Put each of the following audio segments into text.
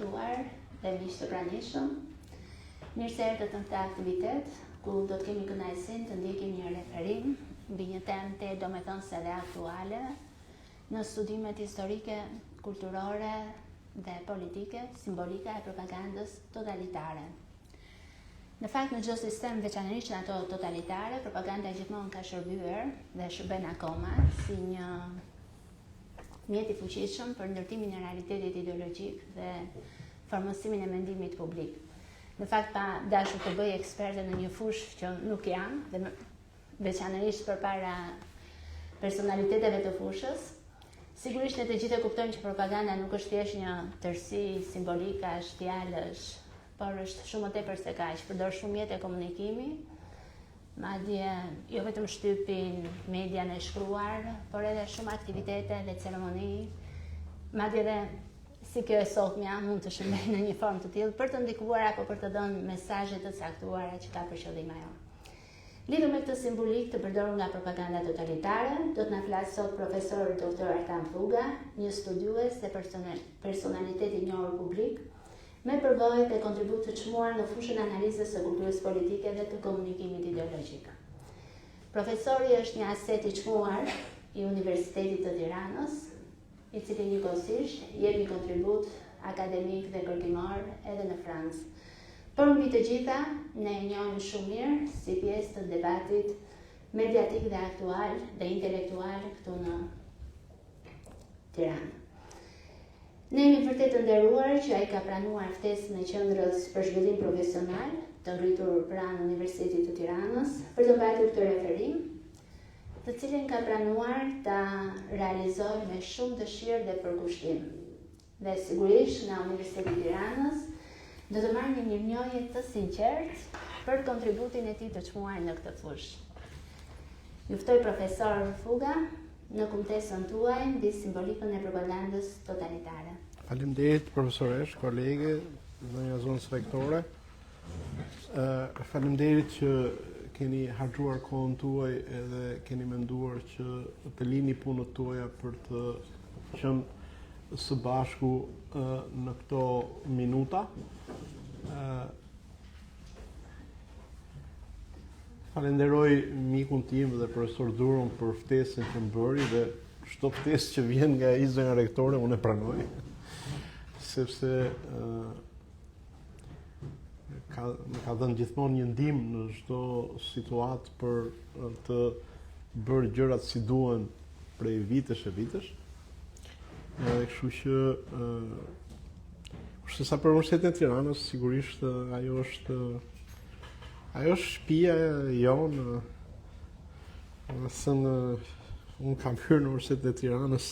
nderuar dhe miq të pranishëm. Mirë se erdhët në këtë aktivitet, ku do të kemi kënaqësinë të ndjekim një referim mbi një temë domethënëse dhe aktuale në studimet historike, kulturore dhe politike, simbolike e propagandës totalitare. Në fakt, në çdo sistem, veçanërisht në ato totalitare, propaganda gjithmonë ka shërbyer dhe shërben akoma si një mjet i fuqishëm për ndërtimin e realitetit ideologjik dhe formosimin e mendimit publik. Në fakt, pa dashur të bëj eksperte në një fushë që nuk jam, dhe veçanërisht përpara personaliteteve të fushës, sigurisht ne të gjithë e kuptojmë që propaganda nuk është thjesht një tërësi simbolikash, fjalësh, por është shumë më tepër se kaq, përdor shumë mjete komunikimi, madje jo vetëm shtypin, median e shkruar, por edhe shumë aktivitete dhe ceremoni, madje edhe si kjo e sotmja mund të shërbejë në një formë të tillë për të ndikuar apo për të dhënë mesazhe të caktuara që ka për qëllim ajo. Lidhur me këtë simbolik të përdorur nga propaganda totalitare, do të na flasë sot profesor Dr. Artan Fuga, një studiues dhe personalitet i njohur publik, me përvojë dhe kontribut të çmuar në fushën e analizës së kulturës politike dhe të komunikimit ideologjik. Profesori është një aset i çmuar i Universitetit të Tiranës, i cili njëkohësisht jep një kontribut akademik dhe kërkimor edhe në Francë. Por mbi të gjitha, ne e njohim shumë mirë si pjesë të debatit mediatik dhe aktual dhe intelektual këtu në Tiranë. Ne jemi vërtet të nderuar që ai ka pranuar ftesën e Qendrës për Zhvillim Profesional të ngritur pranë Universitetit të Tiranës për të mbajtur këtë referim, të cilin ka pranuar ta realizojë me shumë dëshirë dhe përkushtim. Dhe sigurisht nga Universiteti i Tiranës do të marrë një mirënjohje të sinqert për kontributin e tij të çmuar në këtë fushë. Ju ftoj profesor Fuga në kumtesën tuaj mbi simbolikën e propagandës totalitare. Faleminderit profesoresh, kolege, zonja zonës rektore. Faleminderit që keni harxuar kohën tuaj edhe keni menduar që të lini punët tuaja për të qenë së bashku në këto minuta. Falenderoj mikun tim dhe profesor Duron për ftesën që më bëri dhe çdo ftesë që vjen nga zonja rektore unë e pranoj, sepse më ka dhënë gjithmonë një ndihmë në çdo situatë për të bërë gjërat si duhen prej vitesh e vitesh. Kështu që kurse sa për Universitetin e Tiranës, sigurisht ajo është shtëpia jonë. Unë kam hyrë në Universitetin e Tiranës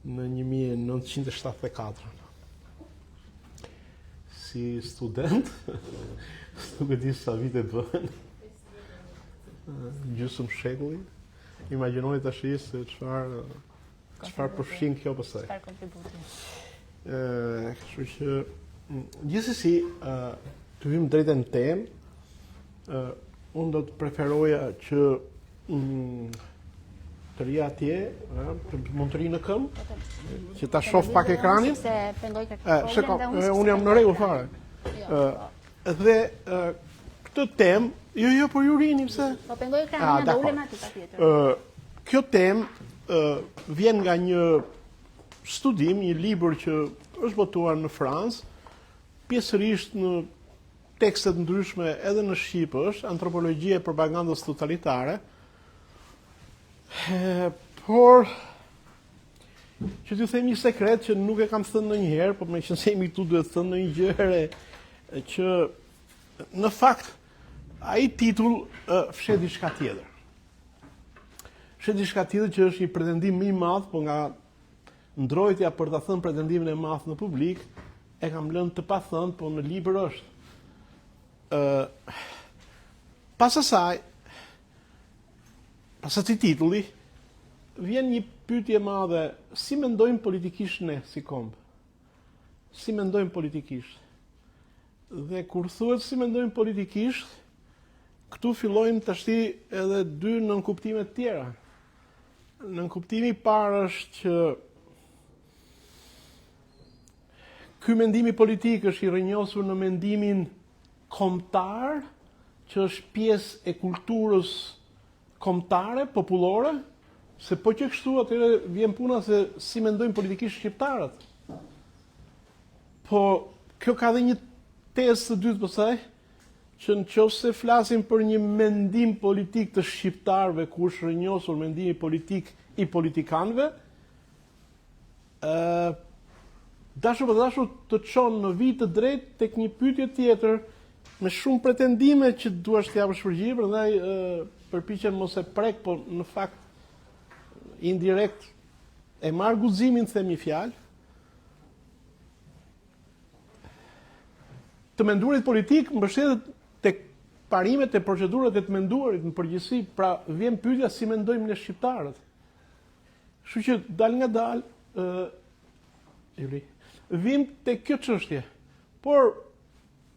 në 1974. Si student, nuk e di sa vite bëhen, gjysmë shekulli. Imagjinoj tash se çfarë përfshin kjo pastaj. Çfarë kontributi. Kështu që gjithsesi të vim drejt në temë, unë do të preferoja që të rija atje, mund të ri në këmbë, që ta shoh pak ekranin. Unë jam në rregull fare. Dhe këtë temë, jo por ju rini pse? Po pengoj ekranin dhe ulem aty patjetër. Kjo temë vjen nga një studim, një libër që është botuar në Francë, pjesërisht në tekstet ndryshme edhe në Shqip është, antropologjia e propagandës totalitare, por që t'ju them një sekret që nuk e kam thënë ndonjëherë, por me që se jemi këtu duhet të thënë ndonjë gjë që në fakt ai titull fshet diçka tjetër. Fshet diçka tjetër që është një pretendim më i madh, po nga ndrojtja për ta thënë pretendimin e madh në publik, e kam lënë të pa thënë, po në libër është. Pas asaj titulli, vjen një pyetje madhe, si mendojmë politikisht ne si kombë? Si mendojmë politikisht? Dhe kur thuhet si mendojmë politikisht, këtu fillojnë tashti edhe dy nënkuptime të tjera. Nënkuptimi i parë është që ky mendimi politik është i rrënjosur në mendimin kombëtar, që është pjesë e kulturës kombëtare, popullore, se po që kështu atëre vjen puna se si mendojnë politikisht shqiptarët. Po kjo ka dhe një tezë të dytë pësaj, që në qoftë se flasim për një mendim politik të shqiptarëve, ku është rrënjosur mendimi politik i politikanëve, dashur për dashur të çon në vit të drejtë tek një pyetje tjetër me shumë pretendime që duash të japësh përgjigje, prandaj përpiqem mos e prek, po në fakt indirekt e marr guximin të themi fjalë. Të menduarit politik mbështetet tek parimet e procedurat e të menduarit në përgjithësi, pra vjen pyetja si mendojmë ne shqiptarët. Kështu që dal nga dal vim te kjo çështje. Por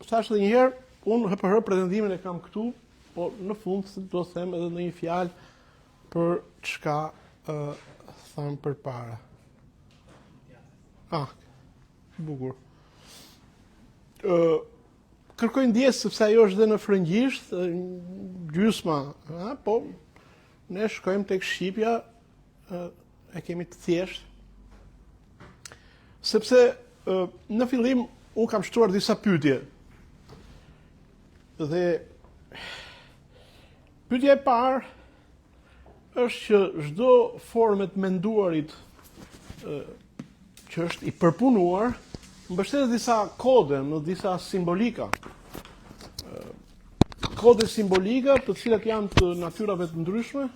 thash edhe një herë, unë për pretendimin e kam këtu, po në fund do të them edhe ndonjë fjalë për çka tham përpara. Bukur. Kërkoj ndjesë sepse ajo është dhe në frëngjisht, gjysma, po ne shkojmë tek shqipja, e kemi të thjeshtë. Sepse në fillim unë kam shtuar disa pyetje. Dhe pyetja e parë është që çdo formë të menduarit që është i përpunuar mbështetet disa kode, në disa simbolika. Kode simbolika, të cilat janë të natyrave të ndryshme,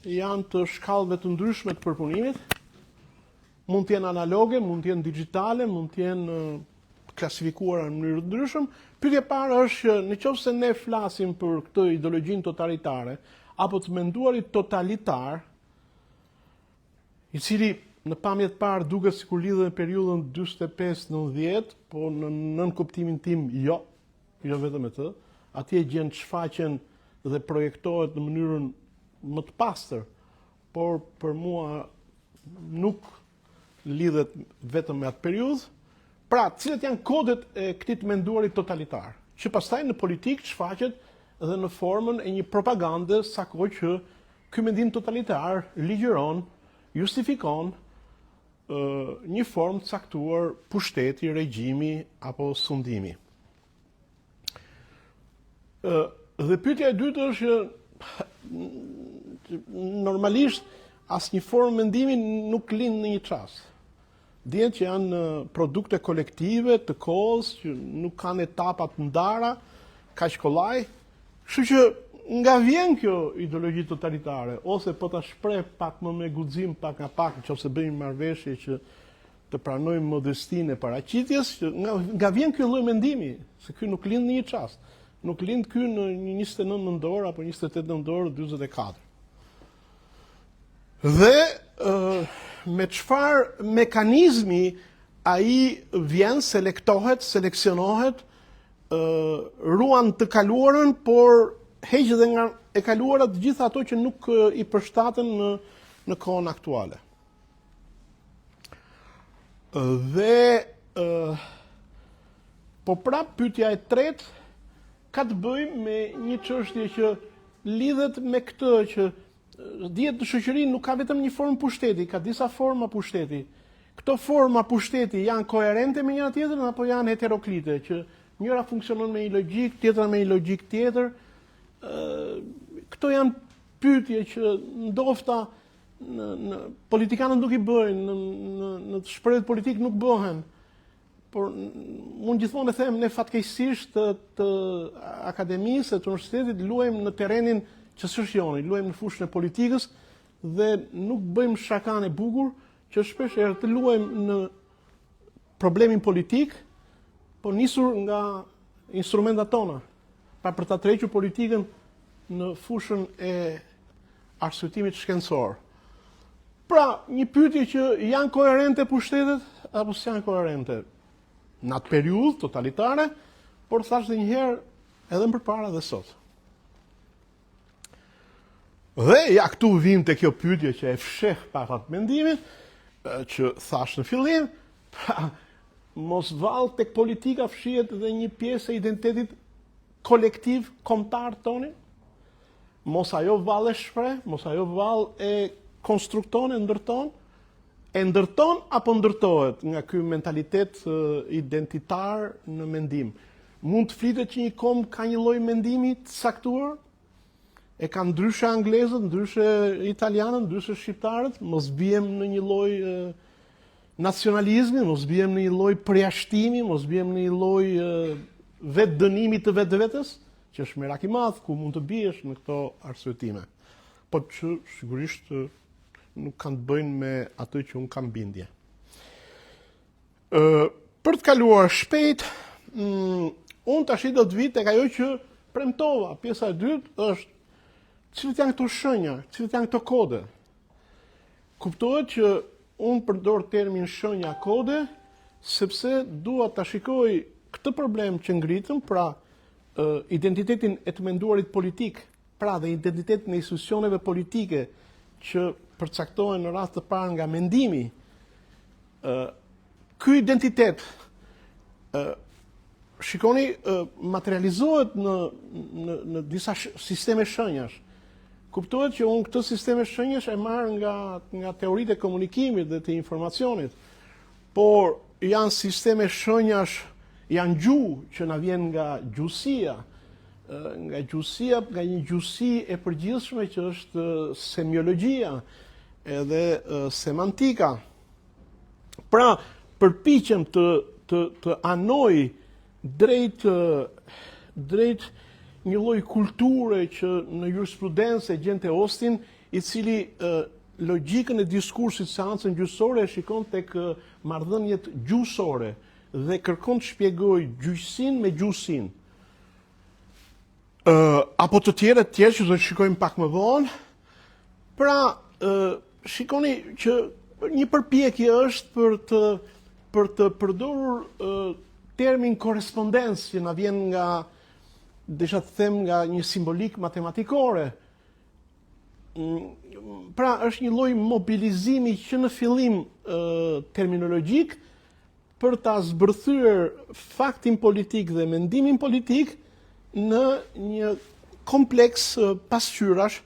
janë të shkallëve të ndryshme të përpunimit, mund të jenë analoge, mund të jenë digjitale, mund të jenë klasifikuara në mënyrë të ndryshme. Pyetja e parë është që nëse ne flasim për këtë ideologjinë totalitare apo të menduarit totalitar, i cili në pamje të parë duket sikur lidhet në periudhën 45-90, po në nën kuptimin tim jo vetëm me të. Atje gjën shfaqen dhe projektohet në mënyrën më të pastër, por për mua nuk lidhet vetëm me atë periudhë. Pra, cilat janë kodet e këtij të menduarit totalitar, që pastaj në politikë shfaqet edhe në formën e një propagande, sa kohë që ky mendim totalitar ligjëron, justifikon një formë të caktuar pushteti, regjimi apo sundimi. Dhe pyetja e dytë është që normalisht asnjë formë mendimi nuk lind në një çast. Dihet që janë produkte kolektive të kohës, që nuk kanë etapa të ndara, kaq kollaj, kështu që nga vjen kjo ideologji totalitare, ose po ta shpreh pak më me guxim, pak nga pak, nëse bëjmë marrëveshje që të pranojmë modestinë e paraqitjes, që nga vjen ky lloj mendimi, se ky nuk lind në një çast. Nuk lind ky në 29 nëntor apo 28 nëntor 44. Dhe me çfarë mekanizmi ai vjen, seleksionohet, ruan të kaluarën, por heq edhe nga e kaluara të gjitha ato që nuk i përshtaten në kohën aktuale. Dhe po prap pyetja e tretë ka të bëjë me një çështje që lidhet me këtë që dihet në shoqëri nuk ka vetëm një formë pushteti, ka disa forma pushteti. Këto forma pushteti janë koherente me njëra tjetrën apo janë heteroklite, që njëra funksionon me një logjik, tjetra me një logjik tjetër. Këto janë pyetje që ndofta politikanët nuk i bëjnë, në shprehjet politik nuk bëhen. Por unë gjithmonë e them, ne fatkeqësisht të akademisë, të universitetit luajmë në terrenin që s'është joni, luajmë në fushën e politikës dhe nuk bëjmë shakan e bukur që shpesh herë të luajmë në problemin politik, po nisur nga instrumentat tona, pa për ta tërhequr politikën në fushën e arsyetimit shkencor. Pra, një pyetje që janë koherente pushtetet apo s'janë koherente në atë periudhë totalitare, por thash edhe një herë edhe më përpara dhe sot. Dhe ja këtu vim te kjo pyetje që e fsheh pak atë mendimin, që thash në fillim, pra, mos vallë tek politika fshihet dhe një pjesë e identitetit kolektiv kombëtar tonë, mos ajo vallë e shpreh, mos ajo vallë e konstrukton, e ndërton apo ndërtohet nga ky mentalitet identitar në mendim. Mund të flitet që një komb ka një lloj mendimi të saktuar, e kanë ndryshe anglezët, ndryshe italianët, ndryshe shqiptarët, mos bijem në një lloj nacionalizmi, mos bijem në një lloj përjashtimi, mos bijem në një lloj vetë dënimi të vetvetes, që është merak i madh ku mund të biesh në këto arsyetime. Po që sigurisht nuk kanë të bëjnë me atë që unë kam bindje. Për të kaluar shpejt, unë tash do të vi tek ajo që premtova. Pjesa e dytë është cilët janë këto shenja, cilët janë këto kode. Kuptohet që unë përdor termin shenja kode, sepse dua ta shikoj këtë problem që ngritëm, pra identitetin e të menduarit politik, pra dhe identitetin e institucioneve politike që përcaktohen në rast të parë nga mendimi. Ky identitet shikoni materializohet në disa sisteme shenjash. Kuptohet që unë këtë sisteme shenjash e marr nga teoritë e komunikimit dhe të informacionit, por janë sisteme shenjash, janë gjuhë që na vjen nga gjuhësia, nga një gjuhësi e përgjithshme që është semiologjia edhe semantika. Pra, përpiqem të anoj drejt një lloj kulture që në jurisprudencë e gjente Austin, i cili logjikën e diskursit seancën gjyqësore e shikon tek marrëdhëniet gjuhësore dhe kërkon të shpjegojë gjyqësinë me gjuhësinë. Apo të tjerë që do të shikojmë pak më vonë. Pra, shikoni që një përpjekje është për të përdorur termin korrespondencë që na vjen nga, desha të them, nga një simbolik matematikore. Pra, është një lloj mobilizimi që në fillim terminologjik për ta zbërthyer faktin politik dhe mendimin politik në një kompleks pasqyrash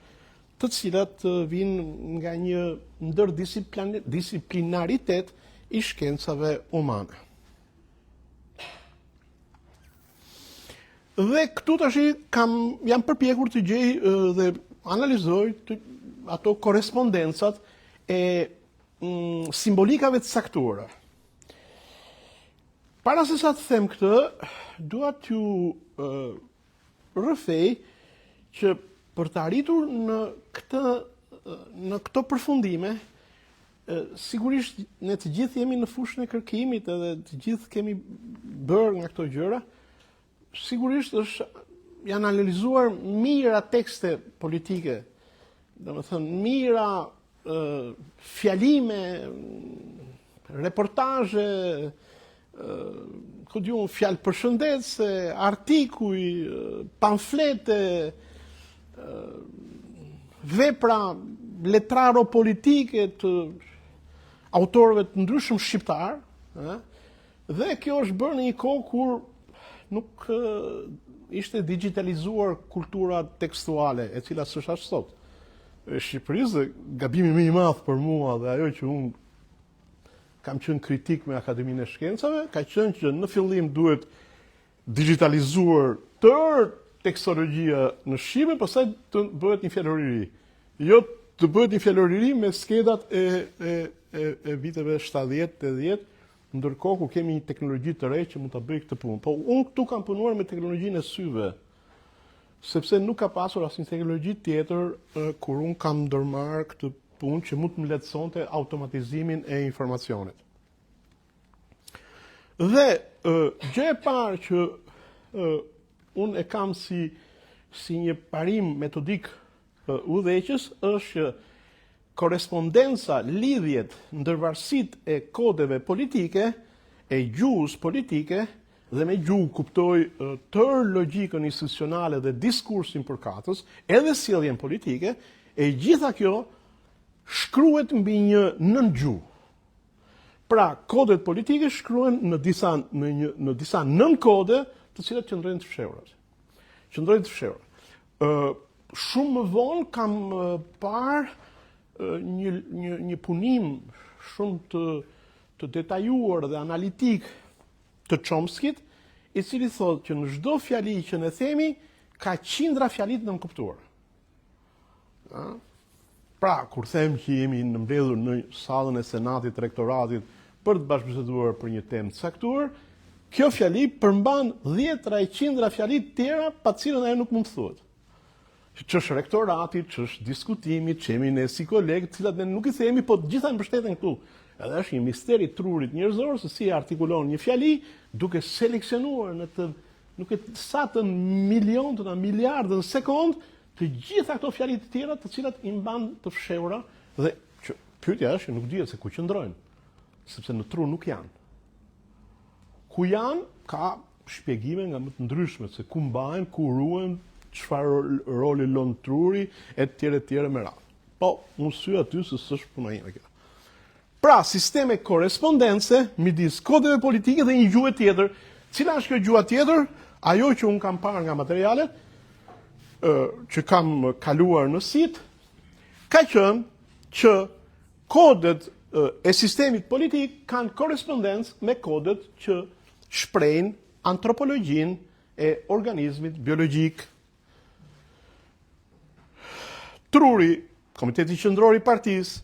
të cilat vijnë nga një ndërdisiplinaritet i shkencave umane. Dhe këtu tash jam përpjekur të gjej dhe analizoj ato korrespondencat e simbolikave të saktuara. Para se sa të them këtë, dua t'ju rrëfej që për të arritur në këto përfundime, sigurisht ne të gjithë jemi në fushën e kërkimit edhe të gjithë kemi bërë nga këto gjëra, sigurisht janë analizuar mira tekste politike, domethënë mira fjalime, reportazhe, fjalë përshëndetëse, artikuj, pamflete, vepra letraro-politike të autorëve të ndryshëm shqiptar, dhe kjo është bërë në një kohë kur nuk ishte digitalizuar kultura tekstuale, e cila s'është as sot. Shqipërisë, gabimi më i madh për mua dhe ajo që unë kam qenë kritik me Akademinë e Shkencave, ka qenë që në fillim duhet digitalizuar tërë tekstologjia në Shqipe, pastaj të bëhet një fjaloriri. Jo të bëhet një fjaloriri me skedat e viteve 70-80, ndërkohë ku kemi një teknologji të re që mund ta bëjë këtë punë. Po unë këtu kam punuar me teknologjinë e syve, sepse nuk ka pasur asnjë teknologji tjetër kur unë kam ndërmarrë këtë punë që mund të më lehtësonte automatizimin e informacionit. Dhe gjë e parë që unë e kam si një parim metodik udhëheqës është që korrespondenca, lidhjet, ndërvarësitë e kodeve politike, e gjuhës politike, dhe me gjuhë kuptoj tërë logjikën institucionale dhe diskursin përkatës, edhe sjelljen politike, e gjitha kjo shkruhet mbi një nëngjuhë. Pra, kodet politike shkruhen në disa nën kode, të cilat qëndrojnë të fshehura. Shumë më vonë kam parë një punim shumë të detajuar dhe analitik të Chomskit, i cili thotë që në çdo fjali që ne themi ka qindra fjalit në nënkuptuar. Pra, kur them që jemi në mbledhur në sallën e Senatit, Rektoratit, për të bashkëbiseduar për një temë të caktuar, kjo fjali përmban 10 qindra fjalit tjera pa cilën ajo nuk mund të thuhet. Që është rektorati, që është diskutimi, që jemi ne si kolegë, cilat ne nuk i themi, po të gjitha mbështeten këtu. Edhe është një misteri trurit njerëzor se si artikulon një fjali, duke seleksionuar në të nuk e sa të milion të miliardën sekond të gjitha këto fjalit të tjera të cilat i mban të fshehura dhe që pyetja është që nuk dihet se ku qëndrojnë, sepse në tru nuk janë. Ku janë, ka shpjegime nga më të ndryshme se ku mbahen, ku ruhen, çfarë roli lën truri e tjera me radhë. Po, unë sy aty se s'është puna ime kjo. Pra, sisteme korrespondense midis kodeve politike dhe një gjuhë tjetër. Cila është kjo gjuha tjetër? Ajo që unë kam parë nga materialet, që kam kaluar në sit, ka qenë që kodet e sistemit politik kanë korrespondencë me kodet që shprejnë antropologjinë e organizmit biologjik. Truri, Komiteti Qendror i Partisë,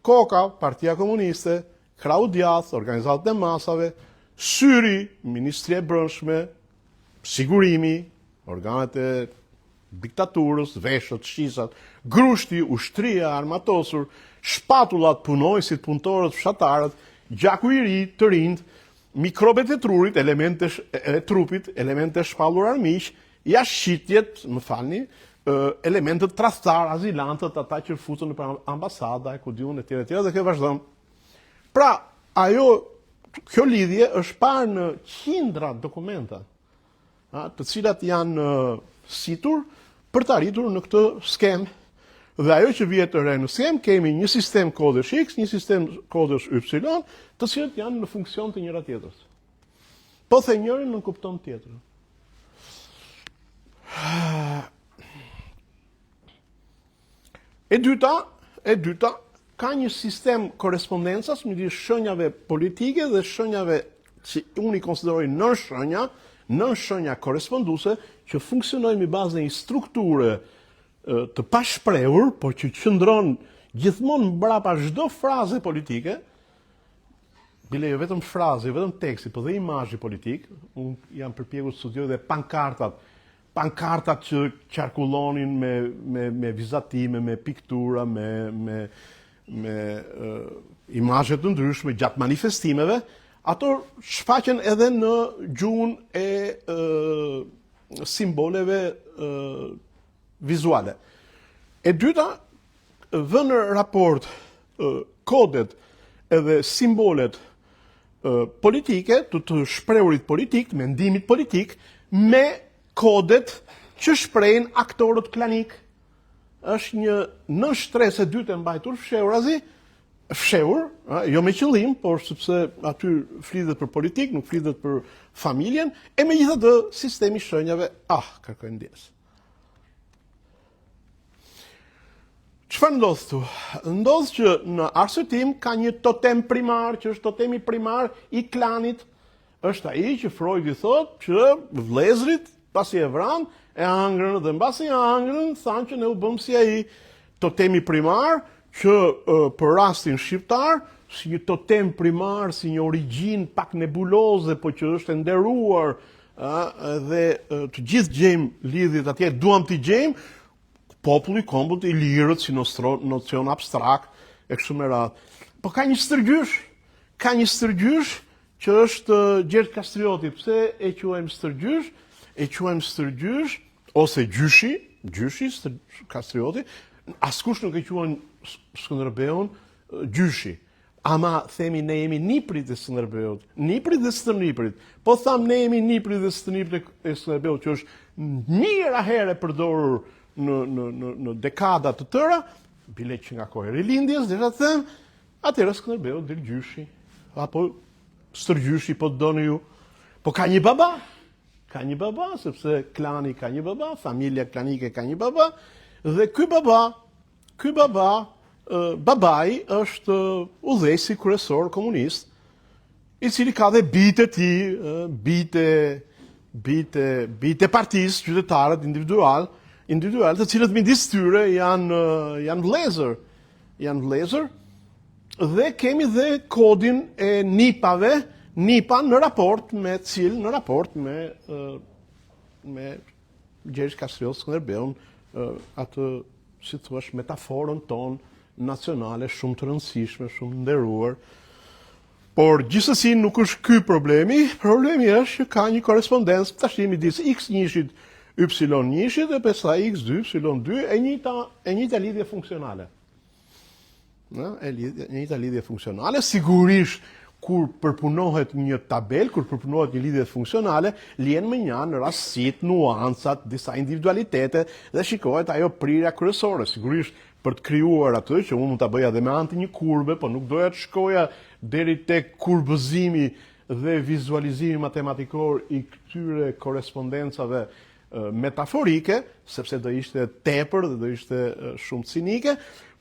Koka, Partia Komuniste, Krau Djath, Organizatët e Masave, Syri, Ministria e Brendshme, Sigurimi, organet e diktaturës, veshët, shisat, grushti, ushtria, armatosur, shpatullat, punojësit, punëtorët, fshatarët, gjaku i ri, të rind, mikrobet e trurit, elemente e trupit, elemente shpallur armiq, jashqitjet, më falni, elementet tradhtar, azilantët, ata që futën në ambasada, e ku diun e tjera, dhe kjo vazhdon. Pra, kjo lidhje është parë në qindra dokumenta, të cilat janë situr për të arritur në këtë skem. Dhe ajo që vjet të re në skem, kemi një sistem kodesh X, një sistem kodesh Y, të cilat janë në funksion të njëra tjetrës. Po the njërin nuk kupton tjetrën. E dyta, ka një sistem korrespondencas midis shenjave politike dhe shenjave që unë i konsideroj nën shenja korresponduese, që funksionojnë mbi bazë një strukture të pashprehur, por që qëndron gjithmonë mbrapa çdo fraze politike, bile jo vetëm fraze, jo vetëm teksti, por dhe imazhi politik. Unë jam përpjekur të studioj dhe pankartat që qarkullonin me vizatime, me piktura, me imazhe të ndryshme gjatë manifestimeve, ato shfaqen edhe në gjuhën e simboleve vizuale. E dyta, vënë raport kodet edhe simbolet politike, të shprehurit politik, mendimit politik, me kodet që shprejnë aktorët klanik. Është një nështres e dytë e mbajtur fshehur, jo me qëllim, por sepse aty flitet për politik, nuk flitet për familjen, e megjithatë sistemi shenjave, kërkojnë ndjes. Çfarë ndodh këtu? Ndodh që në arsyetim ka një totem primar, që është totemi primar i klanit. Është ai që Freud i thotë që vëllezrit, pasi e vran, e hangrën dhe mbasi e hangrën, thanë që ne u bëm si ai. Totemi primar që për rastin shqiptar, si një totem primar, si një origjinë pak nebuloze, po që është e nderuar, dhe të gjithë gjejmë lidhjet atje, duam t'i gjejmë, populli kombut i lirët si nocion abstrakt e kështu me radhë. Po ka një stërgjysh që është Gjergj Kastrioti. Pse e quajmë stërgjysh? E quajmë stërgjysh ose gjyshi Kastrioti. Askush nuk e quajnë Skënderbeun gjyshi. Ama themi ne jemi niprit e Skënderbeut, niprit dhe stërniprit. Po tham ne jemi niprit dhe stërniprit e Skënderbeut, që është njëra herë përdorur në dekada të tëra, bile që nga kohë e rilindjes, desha të them, atëherë Skënderbeu del gjyshi. apo stërgjyshi, po doni ju. Po ka një baba. Ka një baba, sepse klani ka një baba, familja klanike ka një baba, dhe ky baba, babai është udhëheqësi kryesor komunist, i cili ka dhe bitë e tij, bitë partisë, qytetarët individual, të cilët midis tyre janë vëllezër, dhe kemi dhe kodin e nipave, nipa në raport me Gjergj Kastriot Skënderbeun, atë, si thuash, metaforën tonë nacionale shumë të rëndësishme, shumë nderuar. Por gjithsesi nuk është ky problemi është që ka një korrespondencë tash midis x1-shit, y1-shit dhe pastaj x2, y2 e njëjta lidhje funksionale. Njëjta lidhje funksionale, sigurisht kur përpunohet një tabel, kur përpunohet një lidhje funksionale, lihen më njanë rastësitë, nuancat, disa individualitete dhe shikohet ajo prirja kryesore. Sigurisht për të krijuar atë që unë mund ta bëja edhe me anë të një kurbe, po nuk doja të shkoja deri tek kurbëzimi dhe vizualizimi matematikor i këtyre korrespondencave metaforike, sepse do ishte tepër dhe do ishte shumë cinike,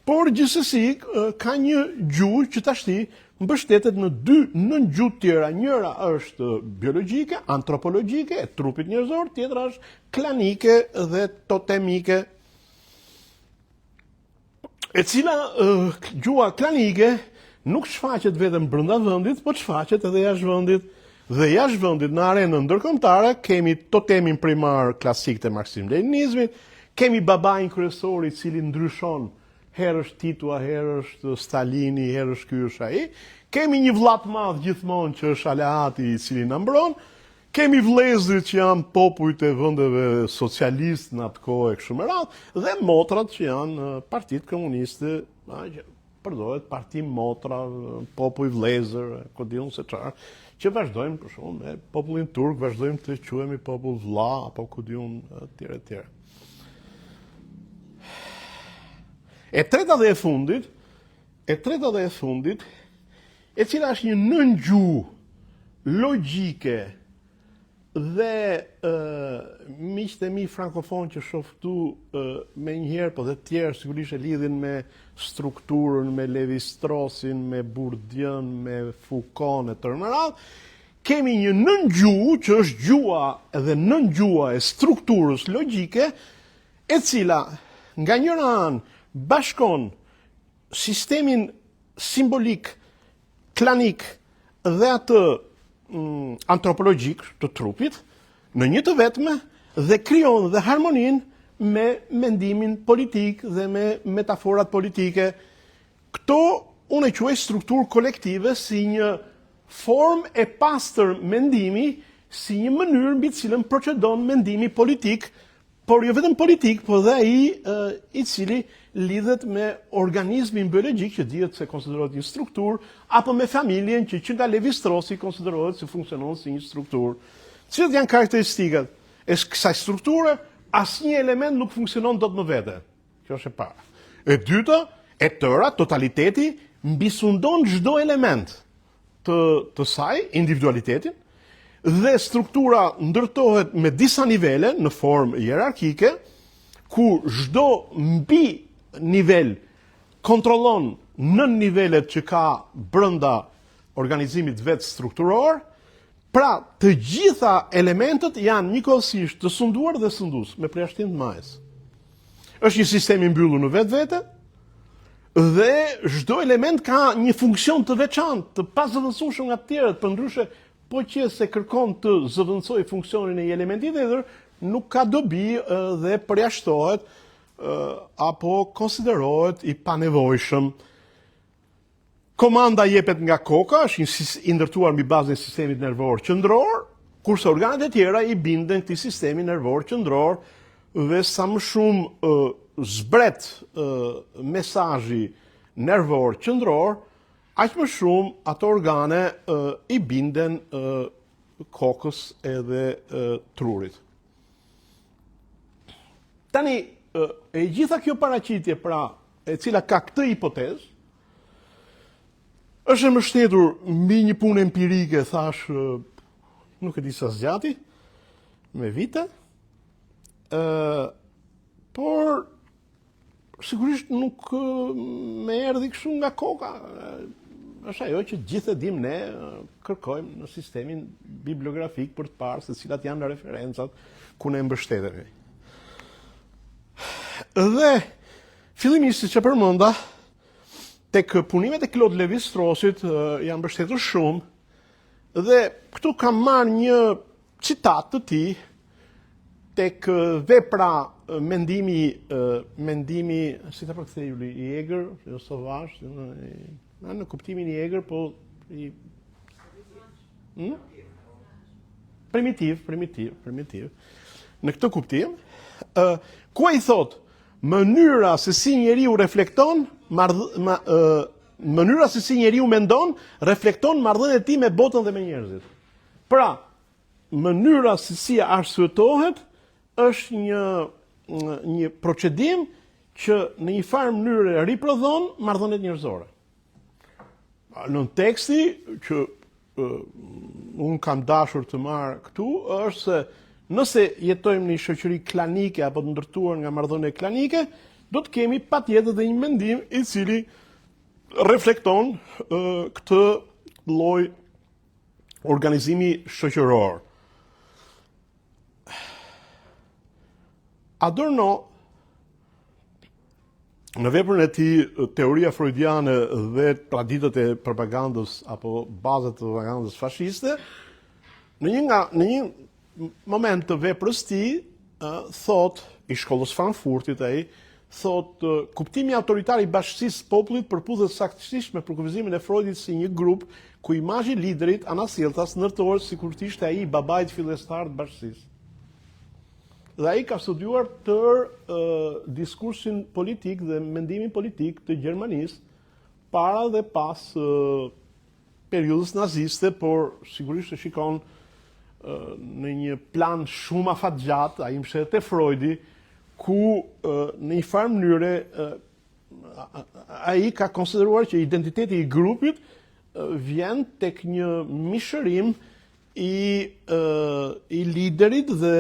por gjithsesi ka një gjuhë që tashti mbështetet në dy nëngjuhë tjera. Njëra është biologjike, antropologjike, e trupit njerëzor, tjetra është klanike dhe totemike. E cila gjuha klanike nuk shfaqet vetëm brenda vendit, po shfaqet edhe jashtë vendit. Dhe jashtë vendit në arenën ndërkombëtare kemi totemin primar klasik të marksizm-leninizmit, kemi babain kryesor i cili ndryshon, herë është Tito, herë është Stalini, herë është ky është ai. Kemi një vëlla të madh gjithmonë që është aleati i cili na mbron. Kemi vëllezërit që janë popujt e vendeve socialist në atë kohë e kështu me radhë, dhe motrat që janë Partitë Komuniste, përdoret parti motra, popull vëllezër, ku diun se çfarë, që vazhdojmë për shkak me popullin turk, vazhdojmë të quhemi popull vëlla apo ku diun etj. E treta dhe e fundit, e cila është një nëngjuhë logjike dhe miqtë e mi frankofon që shoh këtu me njëherë, po dhe tjerë sigurisht e lidhin me strukturën, me Levi-Strausin, me Bourdieu, me Foucault e tërë me radhë, kemi një nëngjuhë që është gjua dhe nëngjuha e strukturës logjike, e cila nga njëra anë bashkon sistemin simbolik, klanik dhe atë antropologjik të trupit në një të vetme dhe krijon dhe harmonin me mendimin politik dhe me metaforat politike. Këto unë e quaj strukturë kolektive si një formë e pastër mendimi, si një mënyrë mbi të cilën procedon mendimi politik, por jo vetëm politik, por dhe i cili lidhet me organizmin biologjik që dihet se konsiderohet një strukturë, apo me familjen që nga Levi-Strausi konsiderohet se funksionon si një strukturë. Cilat janë karakteristikat e kësaj strukture? Asnjë element nuk funksionon dot më vete. Kjo është e para. E dyta, e tëra, totaliteti mbisundon çdo element të saj, individualitetin, dhe struktura ndërtohet me disa nivele në formë hierarkike, ku çdo mbi nivel kontrollon nën nivelet që ka brenda organizimit vetë strukturor. Pra, të gjitha elementët janë njëkohësisht të sunduar dhe sundues, me përjashtim të majës. Është një sistem i mbyllur në vetvete dhe çdo element ka një funksion të veçantë, të pazëvendësueshëm nga të tjerët, përndryshe po që se kërkon të zëvendësojë funksionin e një elementi tjetër, nuk ka dobi dhe përjashtohet apo konsiderohet i panevojshëm. Komanda jepet nga koka, është i ndërtuar mbi bazën e sistemit nervor qendror, kurse organet e tjera i binden këtij sistemi nervor qendror dhe sa më shumë zbret mesazhi nervor qendror, aq më shumë ato organe i binden kokës edhe trurit. Tani, e gjitha kjo paraqitje, pra, e cila ka këtë hipotezë, është e mbështetur mbi një punë empirike, thash, nuk e di sa zgjati, me vite, por sigurisht nuk me erdhi kështu nga koka. Është ajo që gjithë e dim ne, kërkojmë në sistemin bibliografik për të parë se cilat janë referencat ku ne mbështetemi. Dhe fillimisht siç e përmenda, tek punimet e Claude Lévi-Straussit janë mbështetur shumë, dhe këtu kam marrë një citat të tij tek vepra mendimi, si ta përkthej Juli, i egër, jo sauvage, në kuptimin i egër, po i primitiv. Në këtë kuptim, ku ai thot, mënyra se si njeriu reflekton, mënyra se si njeriu mendon, reflekton marrëdhënien e tij me botën dhe me njerëzit. Pra, mënyra se si arsyetohet është një procedim që në një farë mënyrë riprodhon marrëdhëniet njerëzore. Në teksti që unë kam dashur të marr këtu është se nëse jetojmë në një shoqëri klanike apo të ndërtuar nga marrëdhënie klanike, do të kemi patjetër dhe një mendim i cili reflekton këtë lloj organizimi shoqëror. Adorno, në veprën e tij Teoria freudiane dhe traditët e propagandës apo bazat të propagandës fashiste, në një moment të veprës tij thot, i shkollës Frankfurtit ai, thot kuptimi autoritar i bashkësisë popullit përputhet saktësisht me përkufizimin e Freudit si një grup ku imazhi i liderit anasjelltas ndërtohet sikur të ishte ai babait fillestar të bashkësisë. Dhe ai ka studiuar diskursin politik dhe mendimin politik të Gjermanisë para dhe pas periudhës naziste, por sigurisht e shikon në një plan shumë afatgjat, ai mbështetet te Freudi, ku në një farë mënyre ai ka konsideruar që identiteti i grupit vjen tek një mishërim i liderit dhe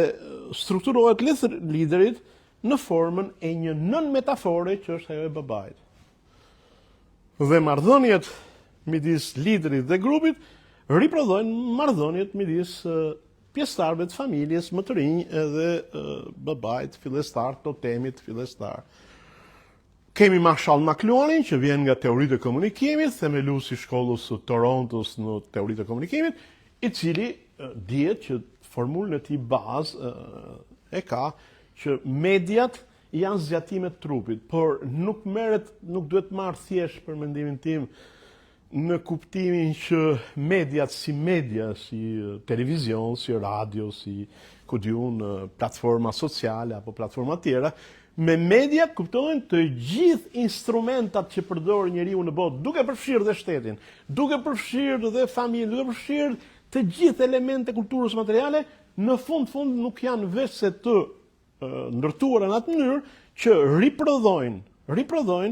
strukturohet liderit në formën e një nën metafore që është ajo e babait. Dhe marrëdhëniet midis liderit dhe grupit riprodhojnë marrëdhëniet midis pjesëtarëve të familjes më të rinj edhe babait fillestar, totemit fillestar. Kemi Marshall McLuhanin që vjen nga teoritë e komunikimit, themeluesi i shkollës së Torontos në teoritë e komunikimit, i cili dihet që formulën e tij bazë e ka që mediat janë zgjatime të trupit, por nuk duhet marrë thjesht për mendimin tim në kuptimin që mediat, si televizion, si radio, si platforma sociale apo platforma tjera, me media kuptojnë të gjithë instrumentat që përdor njeriu në botë, duke përfshirë dhe shtetin, duke përfshirë dhe familjen, duke përfshirë të gjithë elemente kulturës materiale, në fund nuk janë veç se të ndërtuara në atë mënyrë që riprodhojnë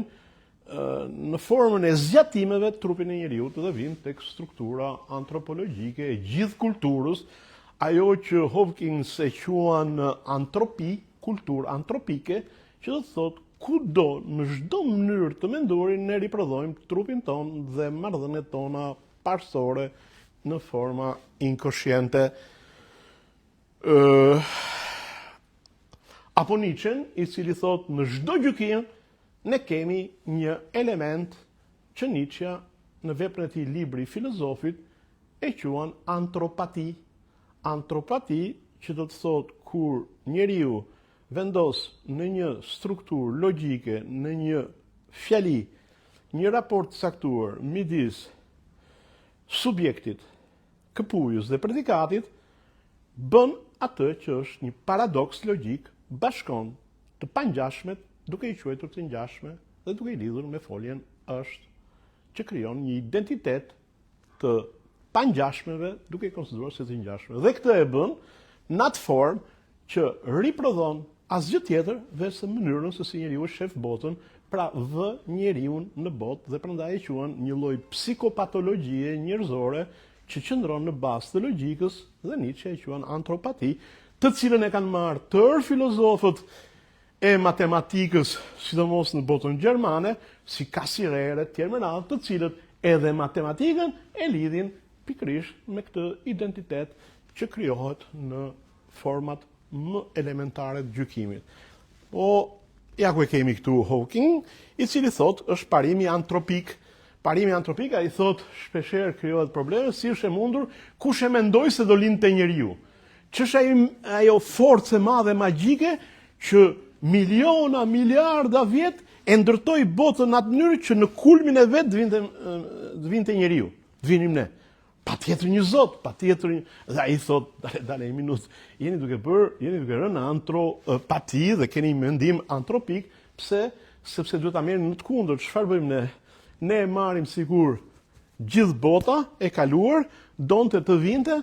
në formën e zgjatimeve trupin e njeriut dhe vijnë tek struktura antropologjike e gjithë kulturës, ajo që Hawkins e quan antropi, kulturë antropike, që do të thotë kudo në çdo mënyrë të menduarin ne riprodhojmë trupin ton dhe marrëdhëniet tona parsore në forma inkonsciente. Apo Nietzsche, i cili thot në çdo gjykim ne kemi një element që Nietzsche në veprën e tij libri filozofit e quan antropati. Antropati që do të thot kur njeriu vendos në një strukturë logjike, në një fjali, një raport saktuar midis subjektit, këpujës dhe predikatit, bën atë që është një paradoks logjik, bashkon të pangjashmet duke i quajtur të ngjashme dhe duke i lidhur me foljen është që krijon një identitet të pangjashmeve duke i konsideruar si të ngjashme. Dhe këtë e bën në atë formë që riprodhon asgjë tjetër veç se mënyrën se si njeriu shef botën pra vë njeriu në botë dhe prandaj e quhen një lloj psikopatologjie njerëzore që qëndron në bazë të logjikës dhe Nietzsche e quhen antropati, të cilën e kanë marrë tërë filozofët e matematikës, sidomos në botën gjermane, si Cassirer e tjerë me radhë, të cilët edhe matematikën e lidhin pikërisht me këtë identitet që krijohet në format më elementare të gjykimit. Po, ja ku e kemi këtu Hawking, i cili thot është parimi antropik. Parimi antropik, ai thot shpeshherë krijohet probleme, si është e mundur, kush e mendoj se do lindte njeriu. Ç'është ajo forcë e madhe magjike që miliona, miliarda vjet e ndërtoi botën në atë mënyrë që në kulmin e vet të vinte njeriu, të vinim ne. Patjetër një Zot, patjetër një... Dhe ai thot, dale një minutë, jeni duke rënë në antropati dhe keni mendim antropik, pse? Sepse duhet ta merrni në të kundërt. Çfarë bëjmë ne? Ne e marrim sikur gjithë bota e kaluar donte të vinte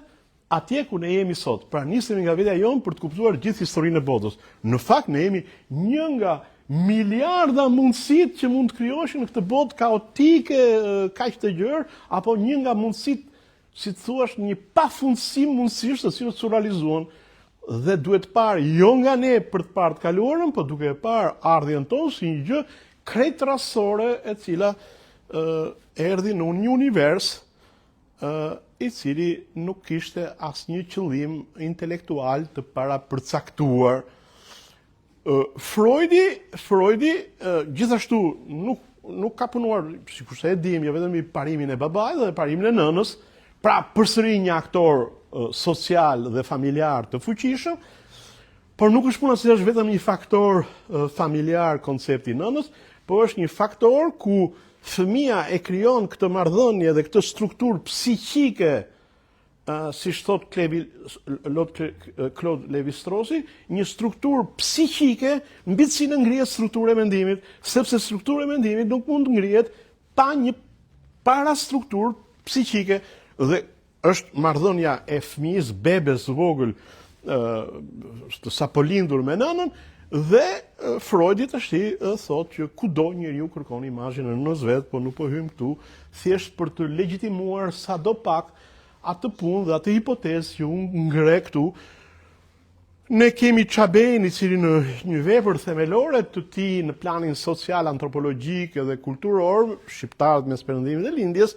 atje ku ne jemi sot. Pra nisemi nga vetja jonë për të kuptuar gjithë historinë e botës. Në fakt ne jemi një nga miliarda mundësitë që mund të krijoheshin në këtë botë kaotike, kaq të gjerë, apo një nga mundësitë, si të thuash, një pafundësi mundësish të cilët u realizuan dhe duhet parë jo nga ne për të parë të kaluarën, por duke e parë ardhjen tonë si një gjë krejt rastësore e cila erdhi në një univers i cili nuk kishte asnjë qëllim intelektual të parapërcaktuar. Freudi gjithashtu nuk ka punuar, sikurse e dim, jo vetëm i parimin e babait dhe parimin e nënës, pra përsëri një aktor social dhe familjar të fuqishëm, por nuk është puna se është vetëm një faktor familjar koncepti i nënës, por është një faktor ku fëmia e krijon këtë marrëdhënie dhe këtë strukturë psiqike, siç thot Claude Lévi-Strauss, një strukturë psiqike mbi të cilën ngrihet struktura e mendimit, sepse struktura e mendimit nuk mund të ngrihet pa një parastrukturë psiqike. Dhe është marrëdhënia e fëmijës, bebes vogël, të sapo lindur me nënën, dhe Freudi thot që kudo njeriu kërkon imazhin e nënës vet, po nuk po hym këtu thjesht për të legjitimuar sadopak atë punë dhe atë hipotezë që unë ngre këtu. Ne kemi Chabin, i cili në një vepër themelore të tij në planin social, antropologjik dhe kulturor, shqiptarët mes perëndimit dhe lindjes,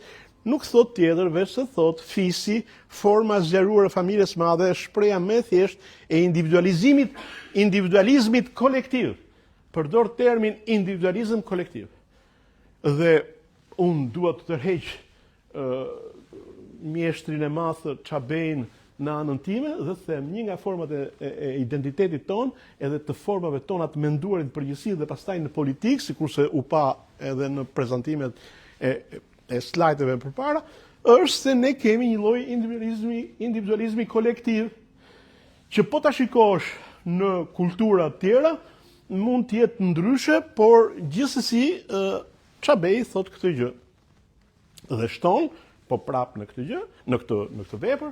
nuk thot tjetër veç se thot fisi, forma zgjaruar e familjes madhe, shpreha më thjesht e individualizmit kolektiv. Përdor termin individualizëm kolektiv. Dhe unë dua të tërheq mjeshtrin e madh Chabin në anën time dhe them një nga format e identitetit ton, edhe të formave tona të menduarit në përgjithësi dhe pastaj në politikë, sikurse u pa edhe në prezantimet e slajdeve përpara, është se ne kemi një lloj individualizmi kolektiv që po ta shikosh në kultura të tjera mund të jetë ndryshe, por gjithsesi Chabej thot këtë gjë. Dhe shton, po prap në këtë gjë, në këtë vepër,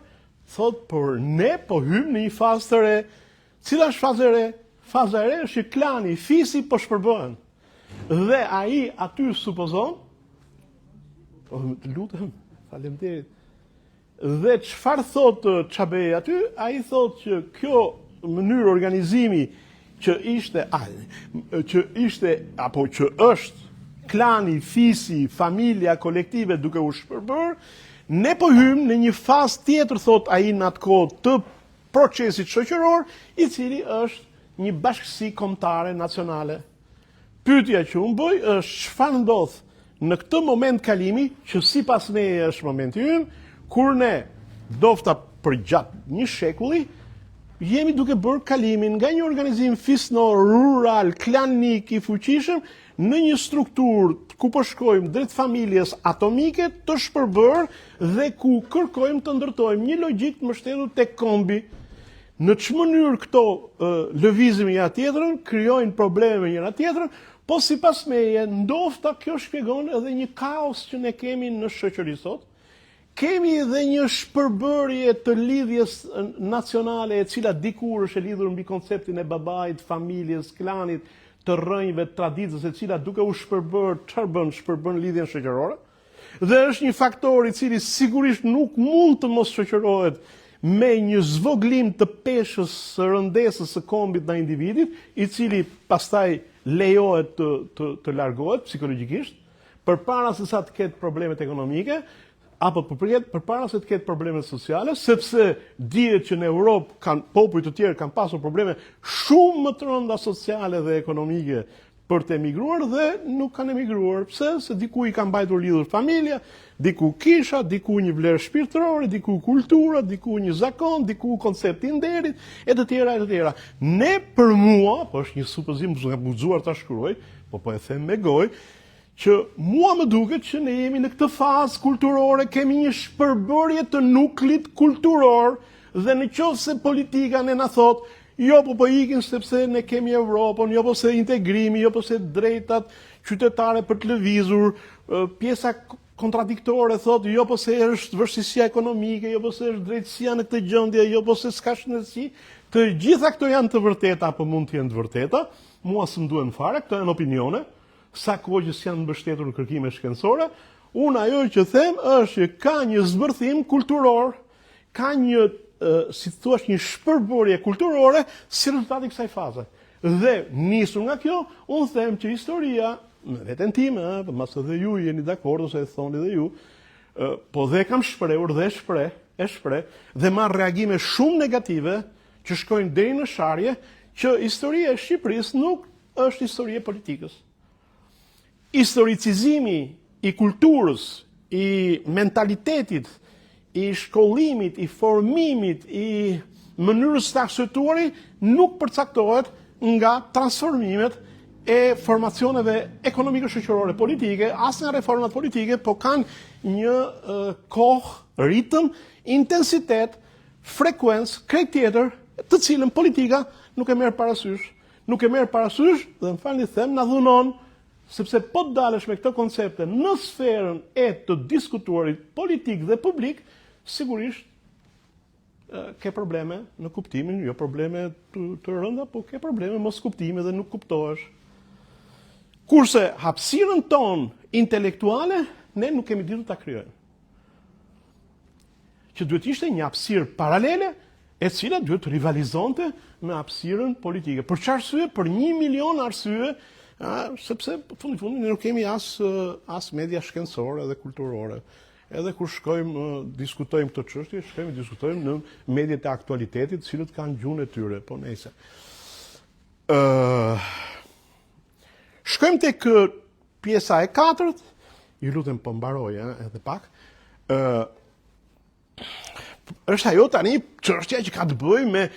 thot por ne po hym në një fazë të re. Cila është faza e re? Faza e re është që klani, fisi po shpërbëhen. Dhe ai aty supozon, të lutem, faleminderit. Dhe çfarë thot Chabej aty? Ai thot që kjo mënyrë organizimi që është klani, fisi, familja kolektive duke u shpërbër, ne po hym në një fazë tjetër, thot ai në atë kohë, të procesit shoqëror, i cili është një bashkësi kombëtare nacionale. Pyetja që unë bëj është çfarë ndodh në këtë moment kalimi, që sipas meje është momenti ynë, kur ne dofta përgjatë një shekulli, jemi duke bërë kalimin nga një organizim fisnor, rural, klanik i fuqishëm, në një strukturë ku po shkojmë drejt familjes atomike të shpërbër dhe ku kërkojmë të ndërtojmë një logjik të mbështetur tek kombi. Në ç'më mënyrë këto lëvizimi njëra tjetrën, krijojnë probleme me njëra tjetrën, po sipas meje, ndofta kjo shpjegon edhe një kaos që ne kemi në shoqëri sot. Kemi edhe një shpërbërje të lidhjes nacionale e cila dikur është e lidhur mbi konceptin e babait, familjes, klanit, të rrënjve traditës e cila duke u shpërbër, shpërbën lidhjen shoqërore, dhe është një faktor i cili sigurisht nuk mund të mos shoqërohet me një zvoglim të peshës së rëndesës së kombit ndaj individit, i cili pastaj lejohet të largohet psikologjikisht, përpara se sa të ketë problemet ekonomike, apo përpara se të ketë probleme sociale, sepse dihet që në Europë popujt të tjerë kanë pasur probleme shumë më të rënda sociale dhe ekonomike për të emigruar dhe nuk kanë emigruar. Pse? Se diku i kanë mbajtur lidhur familja, diku kisha, diku një vlerë shpirtërore, diku kultura, diku një zakon, diku koncepti i nderit, e të tjera. Ne për mua, po është një supozim që kam guxuar ta shkruaj, po e them me gojë, që mua më duket që ne jemi në këtë fazë kulturore, kemi një shpërbërje të nuklit kulturor, dhe në qoftë se politika ne na thot, jo po ikin sepse ne kemi Evropën, jo po se integrimi, jo po se drejtat qytetare për të lëvizur, pjesa kontradiktore thot, jo po se është vështirësia ekonomike, jo po se është drejtësia në këtë gjendje, jo po se s'ka shëndetësi, të gjitha këto janë të vërteta apo mund të jenë të vërteta, mua s'm duhen fare, këto janë opinione. Sa kohë që janë mbështetur në kërkime shkencore, unë ajo që them është që ka një zbërthim kulturor, ka një, si të thuash, një shpërbërje kulturore si rezultati i kësaj faze. Dhe nisur nga kjo, unë them që historia, në veten time, mbas edhe ju jeni dakord ose e thoni dhe ju, po dhe kam shprehur dhe e shpreh dhe marr reagime shumë negative që shkojnë deri në sharje që historia e Shqipërisë nuk është histori e politikës. Historicizimi i kulturës, i mentalitetit, i shkollimit, i formimit, i mënyrës të arsyetuari nuk përcaktohet nga transformimet e formacioneve ekonomike, shoqërore, politike, as nga reformat politike, po kanë një kohë, ritëm, intensitet, frekuencë, krejt tjetër, të cilën politika nuk e merr parasysh. Nuk e merr parasysh, dhe më falni them, na dhunon, sepse po të dalësh me këto koncepte në sferën e të diskutuarit politik dhe publik, sigurisht ke probleme në kuptimin, jo probleme të rënda, po ke probleme mos kuptimi dhe nuk kuptohesh. Kurse hapësirën tonë intelektuale, ne nuk kemi ditur ta kryejmë. Që duhet ishte një hapësirë paralele, e cila duhet rivalizonte me hapësirën politike. Për çfarë arsye? Për 1 milion arsye, sepse fundi ne nuk kemi as media shkencore dhe kulturore. Edhe kur shkojmë diskutojmë këtë çështje, diskutojmë në mediat e aktualitetit, të cilët kanë gjuhën e tyre, po nejse. Shkojmë tek pjesa e 4, ju lutem po mbaroj edhe pak. Është ajo tani çështja që ka të bëjë me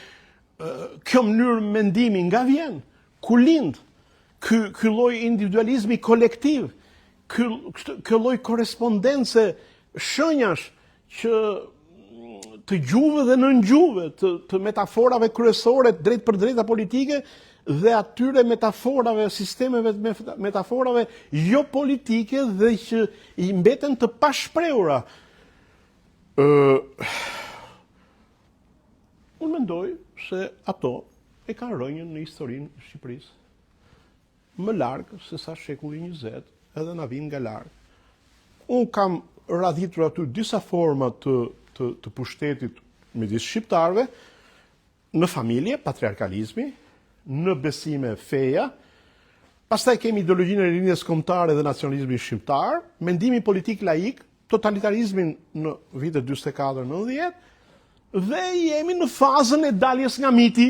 kjo mënyrë mendimi nga vjen, ku lind ky lloj individualizmi kolektiv, ky lloj korrespondence shenjash që të gjuhëve dhe nën gjuhëve, të metaforave kryesore drejt për drejta politike dhe atyre metaforave, sistemeve metaforave jo politike dhe që i mbeten të pashprehura. Unë mendoj se ato e kanë rënjën në historinë e Shqipërisë më larg se sa shekulli 20, edhe na vijnë nga larg. Unë kam radhitur aty disa forma të pushtetit midis shqiptarëve, në familje, patriarkalizmi, në besime feja, pastaj kemi ideologjinë e rinjes kombëtare dhe nacionalizmin shqiptar, mendimin politik laik, totalitarizmin në vitet 44-90, dhe jemi në fazën e daljes nga miti,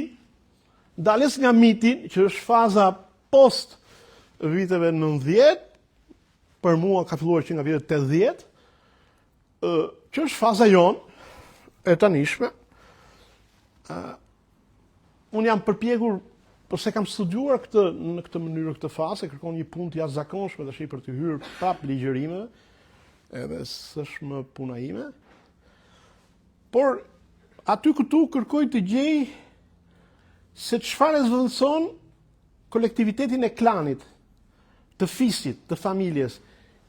që është faza post viteve 90, për mua ka filluar që nga vitet 80, që është faza jonë e tanishme. Unë jam përpjekur, përse kam studiuar në këtë mënyrë, këtë fazë, kërkon një punë të jashtëzakonshme tash për të hyrë prap ligjërimeve, edhe s'është më puna ime. Por aty këtu kërkoj të gjej se çfarë zvendëson kolektivitetin e klanit, të fisit, të familjes.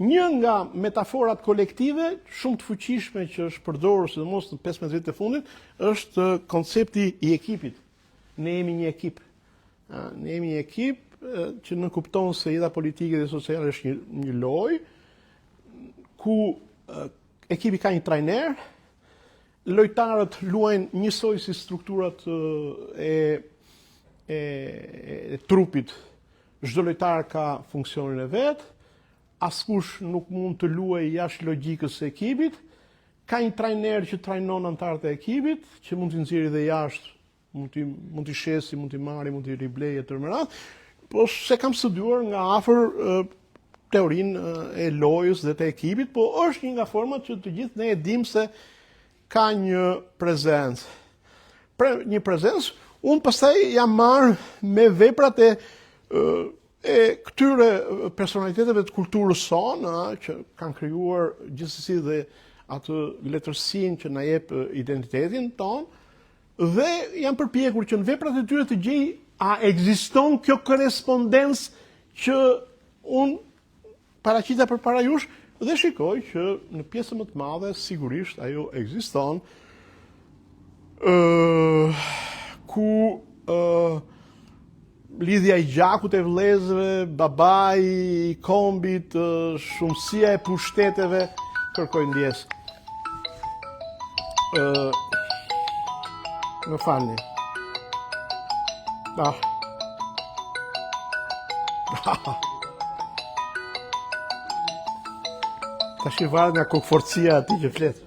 Një nga metaforat kolektive, shumë të fuqishme që është përdorur sidomos në 15 vitet e fundit, është koncepti i ekipit. Ne jemi një ekip. Ne jemi një ekip që në kupton se jeta politike dhe sociale është një lojë ku ekipi ka një trajner, lojtarët luajnë njësoj si strukturat e trupit, çdo lojtar ka funksionin e vet, askush nuk mund të luajë jashtë logjikës së ekipit, ka një trajner që trajnon anëtarët e ekipit, që mund t'i nxjerrë dhe jashtë, mund t'i shesi, mund t'i marri, mund t'i riblejë etj. Po se kam studiuar nga afër teorinë e lojës dhe të ekipit, po është një nga format që të gjithë ne e dim se ka një prezencë. Një prezencë, unë pastaj jam marrë me veprat e këtyre personaliteteve të kulturës sonë, që kanë krijuar gjithsesi dhe atë letërsinë që na jep identitetin ton, dhe jam përpjekur që në veprat e tyre të gjej a ekziston kjo korrespondencë që unë paraqita përpara jush, dhe shikoj që në pjesën më të madhe sigurisht ajo ekziston, ku lidhja i gjakut e vëllezërve, babai i kombit, shumësia e pushteteve kërkoj ndjes. Më falni. Tash i varet nga kokforcia ati që flet.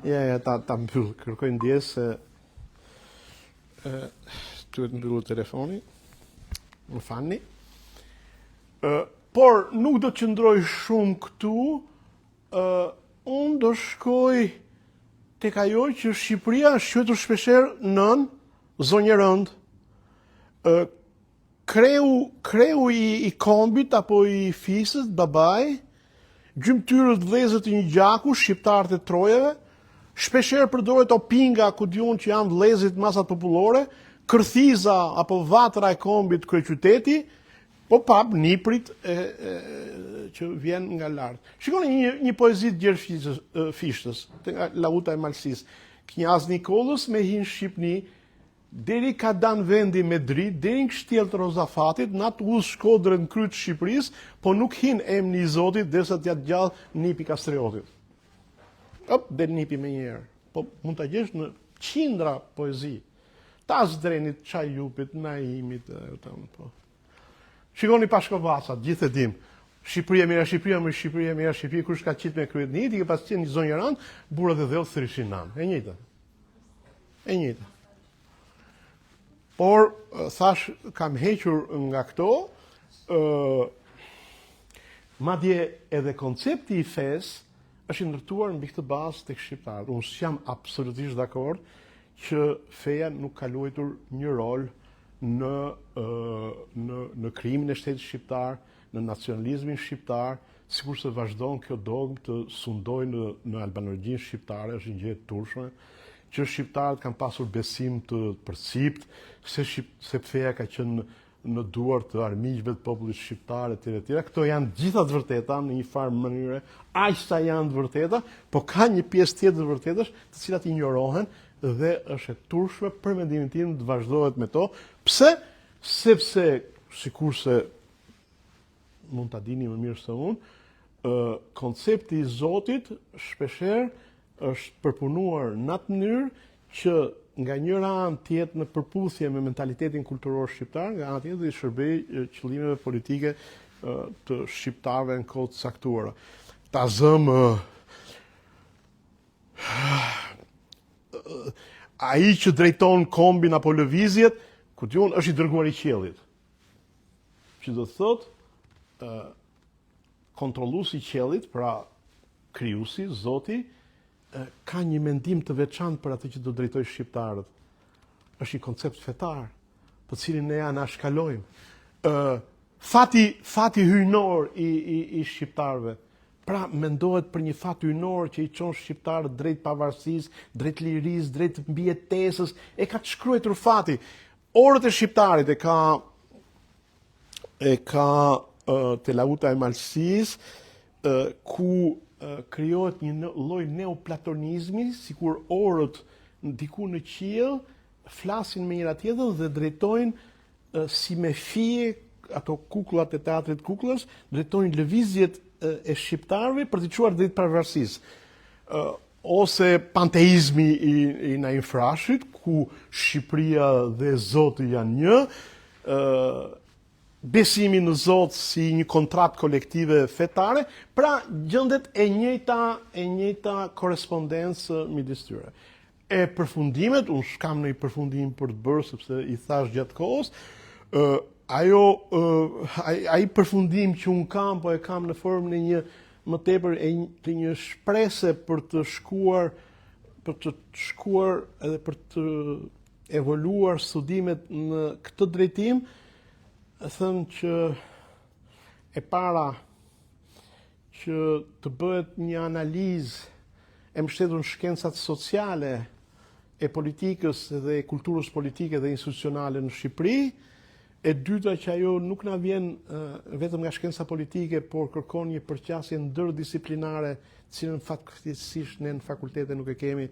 Ja, ta mbyll, kërkoj ndjes se duhet mbyllu telefoni. Më falni. Por nuk do të qëndroj shumë këtu, unë do shkoj tek ajo që Shqipëria është quajtur shpeshherë nën, zonjë rënd. Kreu i kombit apo i fisës, babai, gjymtyrët vëllezërt e një gjaku, shqiptarët e trojave, shpeshherë përdoret opinga ku diun që janë vëllezërit masat popullore, kërthiza apo vatra e kombit kryeqyteti, po pap niprit që vjen nga lart. Shikoni një poezi të Gjergj Fishtës, nga Lauta e Malësisë. Knjaz Nikollës me hin Shqipni, deri ka dan vendi me dritë, deri në kështjellë të Rozafatit, natë udhë Shkodrën në kryt Shqipërisë, po nuk hin emri i Zotit derisa t'ja gjallë nipi Kastriotit. Del nipi me njerë. Po mund ta gjesh në qindra poezi. Tas Drenit, Çajupit, Naimit, po. Shikoni Pashkovacat, gjithë e dim. Shqipëria mira, Shqipëria më Shqipëria mira, Shqipëria kush ka qitë me kryet një, ti ke pas qenë një zonjë rënd, burrat e dhellë thrishin nan. E njëjta. Por, thash, kam hequr nga këto, madje edhe koncepti i fesë është ndërtuar mbi këtë bazë tek shqiptarët. Unë s'jam absolutisht dakord që feja nuk ka luajtur një rol në krijimin e shtetit shqiptar, në nacionalizmin shqiptar, sikurse vazhdon kjo dogmë të sundojë në albanologjinë shqiptare, është një gjë e turshme, që shqiptarët kanë pasur besim të përcipt, se feja ka qenë në duar të armiqve të popullit shqiptar etj. Këto janë gjitha të vërteta në një farë mënyre, aq sa janë të vërteta, po ka një pjesë tjetër të vërtetash, të cilat injorohen dhe është e turshme për mendimin tim të vazhdohet me to. Pse? Sepse, sikurse mund ta dini më mirë se unë, koncepti i Zotit shpeshherë është përpunuar në atë mënyrë që nga njëra anë të jetë në përputhje me mentalitetin kulturor shqiptar, nga ana tjetër i shërbejë qëllimeve politike të shqiptarëve në kohë të caktuara. Ta zëm ai që drejton kombin apo lëvizjet, ku diun është i dërguar i qiellit. Që do të thotë kontrolluesi i qiellit, pra krijuesi, Zoti, ka një mendim të veçantë për atë që do drejtojë shqiptarët. Është një koncept fetar, të cilin ne ja anashkalojmë. Fati hyjnor i shqiptarëve. Pra mendohet për një fat hyjnor që i çon shqiptarët drejt pavarësisë, drejt lirisë, drejt mbijetesës, e ka të shkruar fati. Orët e shqiptarit e ka te Lauta e Malësisë, ku krijohet një lloj neoplatonizmi, sikur orët diku në qiell flasin me njëra tjetrën dhe drejtojnë si me fije ato kukullat e teatrit Kukullës drejtojnë lëvizjet e shqiptarëve për të quar drejt pavarësisë. Ose panteizmi i Naim Frashit, ku Shqipëria dhe Zoti janë një, besimi në Zot si një kontratë kolektive fetare, pra gjendet e njëjta korespondencë midis tyre. E përfundimet, unë s'kam në i përfundim për të bërë, sepse i thash gjatë kohës, ai përfundim që unë kam, po e kam në formë në një më tepër të një shprese për të shkuar edhe për të evoluar studimet në këtë drejtim, thënë që e para që të bëhet një analizë e mbështetur në shkencat sociale e politikës dhe kulturës politike dhe institucionale në Shqipëri. E dyta që ajo nuk na vjen vetëm nga shkenca politike, por kërkon një përqasje ndërdisiplinare, cilën fatkeqësisht ne në fakultete nuk e kemi,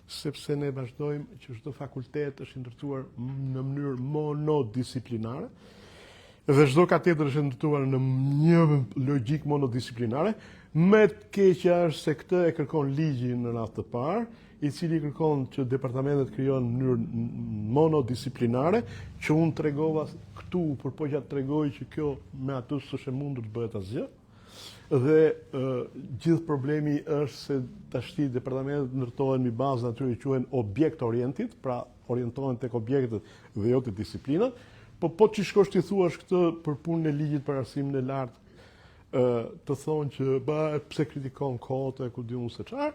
sepse ne vazhdojmë që çdo fakultet është ndërtuar në mënyrë monodisiplinare dhe çdo katedër është ndërtuar në një logjik monodisiplinare. Më të keqja është se këtë e kërkon ligji në radhë të parë, i cili kërkon që departamentet krijohen në mënyrë monodisiplinare, që unë tregova këtu, por po gjatë tregoj që kjo me atë s'është e mundur të bëhet asgjë. Dhe gjithë problemi është se tashti departamentet ndërtohen mbi bazë atyre që quhen object oriented, pra orientohen tek objektet dhe jo te disiplinat. Po që shkosh ti thuash këtë për punën e ligjit për arsimin e lartë, të thonë që pse kritikon kote, ku di unë se çfarë.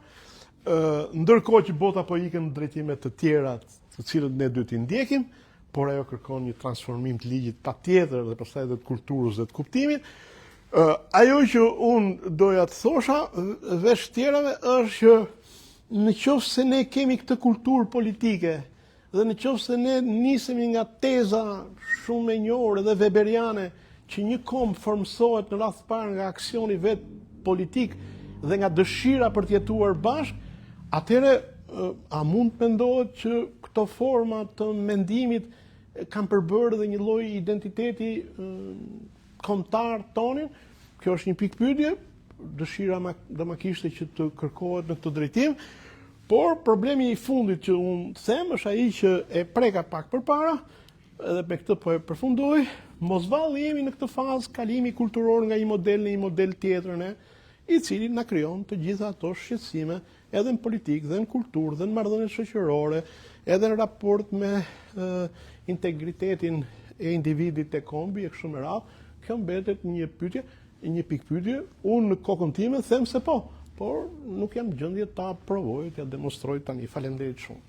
Ndërkohë që bota po ikën në drejtime të tjera, të cilët ne duhet t'i ndjekim, por ajo kërkon një transformim të ligjit patjetër dhe pastaj edhe të kulturës dhe të kuptimit. Ajo që unë doja të thosha veç tjerave është që në qoftë se ne kemi këtë kulturë politike dhe në qoftë se ne nisemi nga teza shumë e njohur dhe weberiane që një kom formsohet në radhë të parë nga aksioni vet politik dhe nga dëshira për të jetuar bashkë, atëherë a mund të mendohet që këto forma të mendimit kanë përbërë dhe një lloj identiteti kombëtar tonin? Kjo është një pikë pyetje, dëshira do ma kishte që të kërkohet në këtë drejtim, por problemi i fundit që unë them është ai që e preka pak përpara, edhe me këtë po e përfundoj, mos vallë jemi në këtë fazë kalimi kulturor nga një model në një model tjetër, i cili na krijon të gjitha ato shqetësime edhe në politikë, dhe në kulturë, dhe në marrëdhëniet shoqërore, edhe në raport me integritetin e individit te kombi e kështu me radhë. Kjo mbetet një pikë pyetje. Unë në kokën time them se po, por nuk jam në gjendje ta provoj, t'ja demonstroj tani. Faleminderit shumë.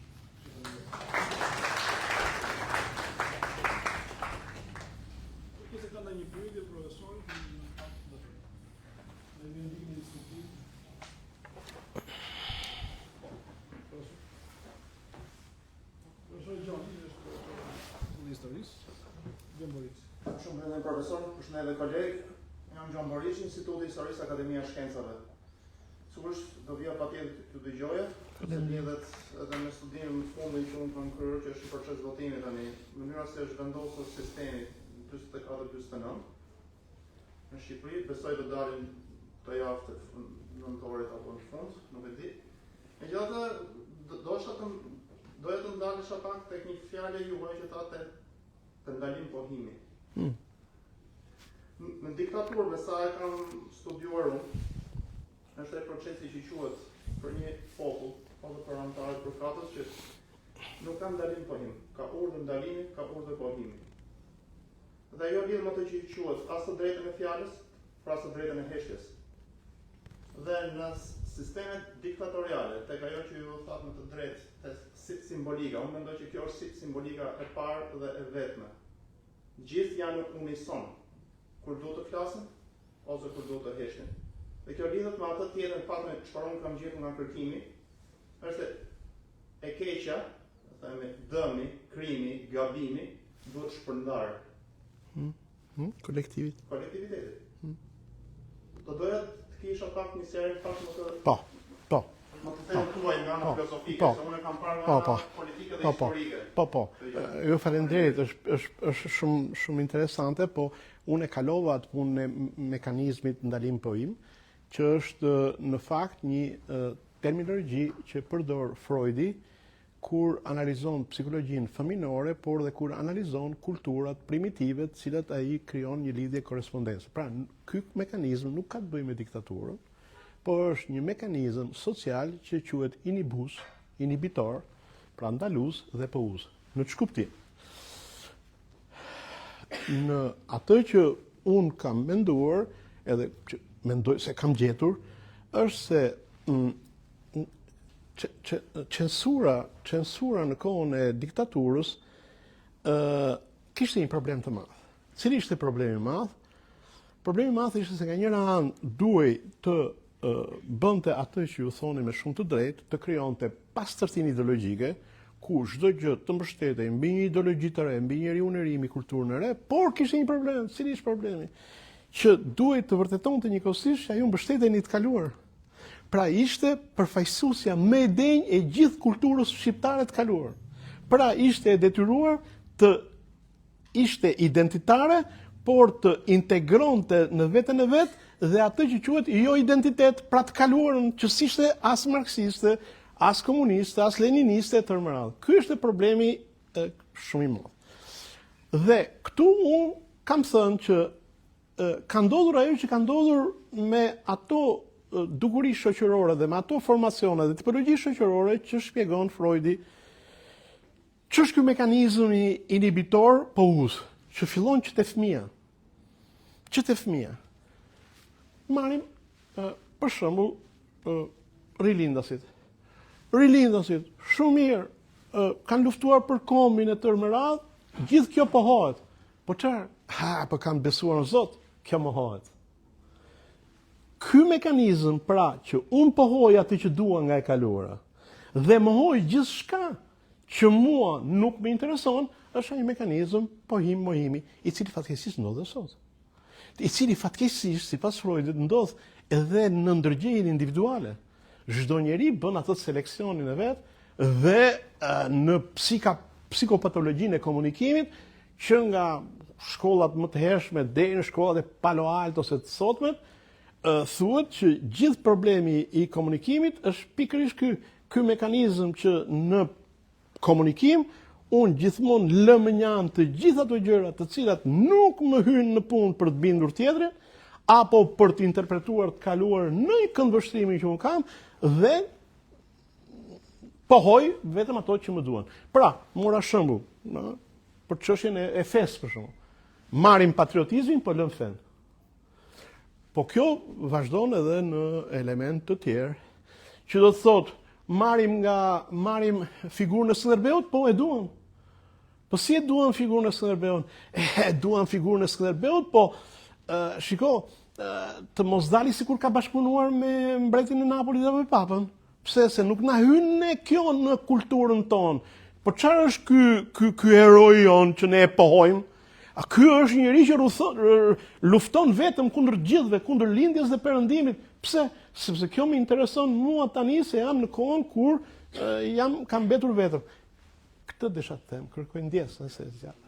Shumë edhe profesor, përshëndet edhe kolegë, jam Gjon Borish, Instituti Historisë Akademia e Shkencave. Sigurisht do vija patjetër të dëgjoja, se lidhet edhe me studimin në fundin që unë kam kryer, që është i proces votimi tani, mënyra se është vendosur sistemi 44-49 në Shqipëri, besoj të dalin të javë të nëntorit apo në fund, nuk e di. Megjithatë, doja të ndalesha pak tek një fjalë juaj që thatë të ndalim pohimi. Në diktaturë, me sa e kam studiuar unë, është e procesi që quhet për një popull, ose për anëtarët përkatës, që nuk ka ndalim pohim, ka urdhër ndalimi, ka urdhër pohimi. Dhe ajo lidh me ato që quhet as të drejtën e fjalës, pra as të drejtën e heshtjes. Dhe në sistemet diktatoriale, tek ajo që ju thatë me të drejtë, sit simbolika, unë mendoj që kjo është sit simbolika e parë dhe e vetme. Gjithë janë unison, kur do të flasin, ose kur do të heshtin. Dhe kjo lidhet me atë tjetër fat me çfarë unë kam gjetur nga kërkimi, është e keqja, themi dëmi, krimi, gabimi, duhet shpërndarë. Kolektiviteti. Do doja të kisha pak një seri pak më të... Po. Më të thejnë tuaj nga në filosofike, se unë e kam parë nga politike dhe historike. Po. Ju faleminderit, është shumë interesante, po unë e kalova atë punën e mekanizmit ndalim pojim, që është në fakt një terminologji që përdor Freudi kur analizon psikologjinë fëminore, por dhe kur analizon kulturat primitive të cilat ai krijon një lidhje korrespondencë. Pra, ky mekanizëm nuk ka të bëjë me diktaturën, por është një mekanizëm social që quhet inhibitor, pra ndalus dhe pëuz. Në ç'kuptim? Në atë që unë kam menduar, edhe që mendoj se kam gjetur, është se censura në kohën e diktaturës kishte një problem të madh. Cili ishte problemi i madh? Problemi i madh ishte se nga njëra anë duhej të bënte atë që ju thoni me shumë të drejtë, të krijonte pastërtinë ideologjike, ku çdo gjë të mbështetej mbi një ideologji të re, mbi njeriu në ri, mbi kulturën e re, por kishte një problem. Cili ishte problemi? Që duhej të vërtetonte njëkohësisht që ajo mbështetej në të kaluar. Pra ishte përfaqësuesja më e denjë e gjithë kulturës shqiptare të kaluar. Pra ishte e detyruar të ishte identitare, por të integronte në veten e vet dhe atë që quhet jo identitet, pra të kaluarën që s'ishte as marksiste, as komuniste, as leniniste e tërë më radhë. Ky është problemi shumë i madh. Dhe këtu unë kam thënë që ka ndodhur ajo që ka ndodhur me ato dukuri shoqërore dhe me ato formacione dhe tipologji shoqërore që shpjegon Freudi, që është ky mekanizëm i inhibitor pëuz, që fillon që te fëmia. Që te fëmia. Marrim për shembull rilindasit. Rilindasit, shumë mirë, kanë luftuar për kombin e tërë me radhë, gjithë kjo pohohet. Po çfarë? Po kanë besuar në Zot, kjo mohohet. Ky mekanizëm pra që unë pohoj atë që dua nga e kaluara dhe mohoj gjithçka që mua nuk më intereson, është një mekanizëm mohimi, i cili fatkeqësisht ndodh sot. I cili fatkeqësisht, sipas Freudit, ndodh edhe në ndërgjegjjet individuale. Çdo njeri bën atë seleksionin e vet dhe në psikopatologjinë e komunikimit që nga shkollat më të hershme deri në shkollat e Palo Alto ose të sotmet, thuhet që gjithë problemi i komunikimit është pikërisht ky mekanizëm që në komunikim unë gjithmonë lë më njan të gjitha ato gjëra të cilat nuk më hyjnë në punë për të bindur tjetrin, apo për të interpretuar të kaluar në këndvështrimin që unë kam dhe pohoj vetëm ato që më duan. Pra, mora shembull, për çështjen e fesë për shembull. Marrim patriotizmin, po lëm fen. Po kjo vazhdon edhe në element të tjerë, që do të thotë, marrim figurën e Skënderbeut, po e duan. Po si e duan figurën e Skënderbeut? E duan figurën e Skënderbeut, po shiko, të mos dali sikur ka bashkëpunuar me mbretin e Napolit dhe me papën. Pse? Se nuk na hyn ne kjo në kulturën tonë. Po çfarë është ky heroi jon që ne e pohojmë? A ky është njëri që lufton vetëm kundër gjithëve, kundër lindjes dhe perëndimit. Pse? Sepse kjo më intereson mua tani se jam në kohën kur kam mbetur vetëm. Këtë desha të them, kërkoj ndjesë nëse zgjat.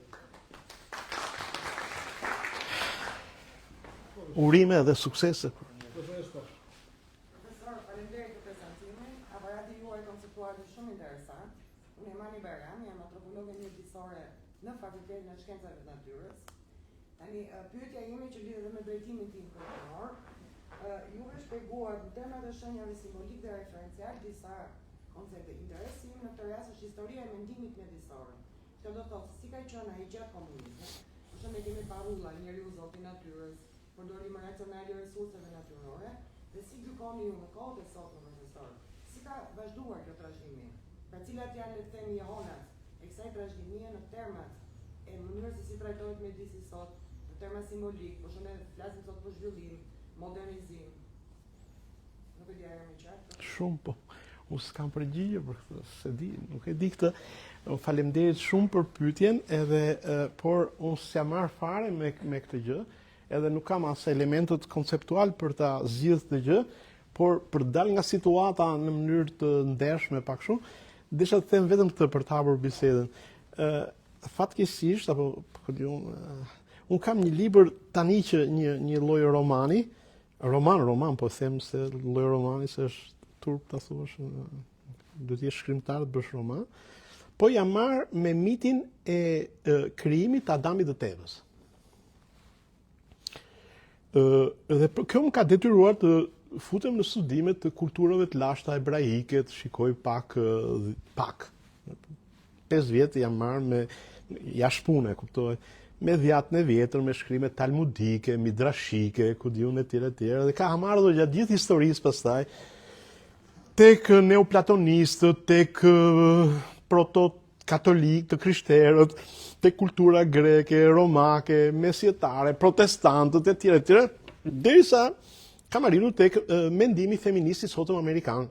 Urime dhe suksese. Profesor, faleminderit për prezantimin. Aparati juaj konceptual është shumë interesant. Unë jam Ani Bergan, jam antropologe mjedisore në Fakultetin e Shkencave të Natyrës. Tani, pyetja ime që lidhet me drejtimin tim kërkimor, juve shpjeguat në termat e shenjave simbolik dhe referencial disa koncepte. Interesi im në këtë rast është historia e mendimit mjedisor. Kjo do thotë si ka qenë ai gjatë komunizmit. Për shembull, kemi parulla, njeriu zoti i natyrës, përdorim racional i resurseve natyrore, dhe si gjykoni ju në kohët e sotme profesor, si ka vazhduar kjo trashëgimi? Pra cilat janë le të themi honat e kësaj trashëgimie në termat e mënyrës se si trajtohet mjedisi sot, në terma simbolik, por shumë flasim sot për zhvillim, modernizim. Nuk e di ajo më qartë. Shumë po. Unë s'kam përgjigje për këtë, se di, nuk e di këtë. Faleminderit shumë për pyetjen, edhe por unë s'jam marr fare me këtë gjë, edhe nuk kam as elementet konceptual për ta zgjidhur këtë gjë, por për të dalë nga situata në mënyrë të ndershme pak shumë, desha të them vetëm këtë për të hapur bisedën. Fatkeqësisht apo un kam një libër tani që një lloj romani, roman, po them se lloj romani se është turp ta thuash, duhet të jesh shkrimtar të bësh roman. Po jam marrë me mitin e krijimit të Adamit dhe Evës. Dhe kjo më ka detyruar të futem në studimet të kulturave të lashta hebraike, të shikoj pak 5 vjet jam marrë me jashtë kuptoj, me dhjatën e vjetër, me shkrime talmudike, midrashike, ku diun e tjera, dhe ka marrë gjatë gjithë historisë pastaj, tek neoplatonistët, tek proto-katolikë të krishterët, tek kultura greke, romake, mesjetare, protestantët e tjera, derisa kam arritur tek mendimi feministi sotëm amerikan.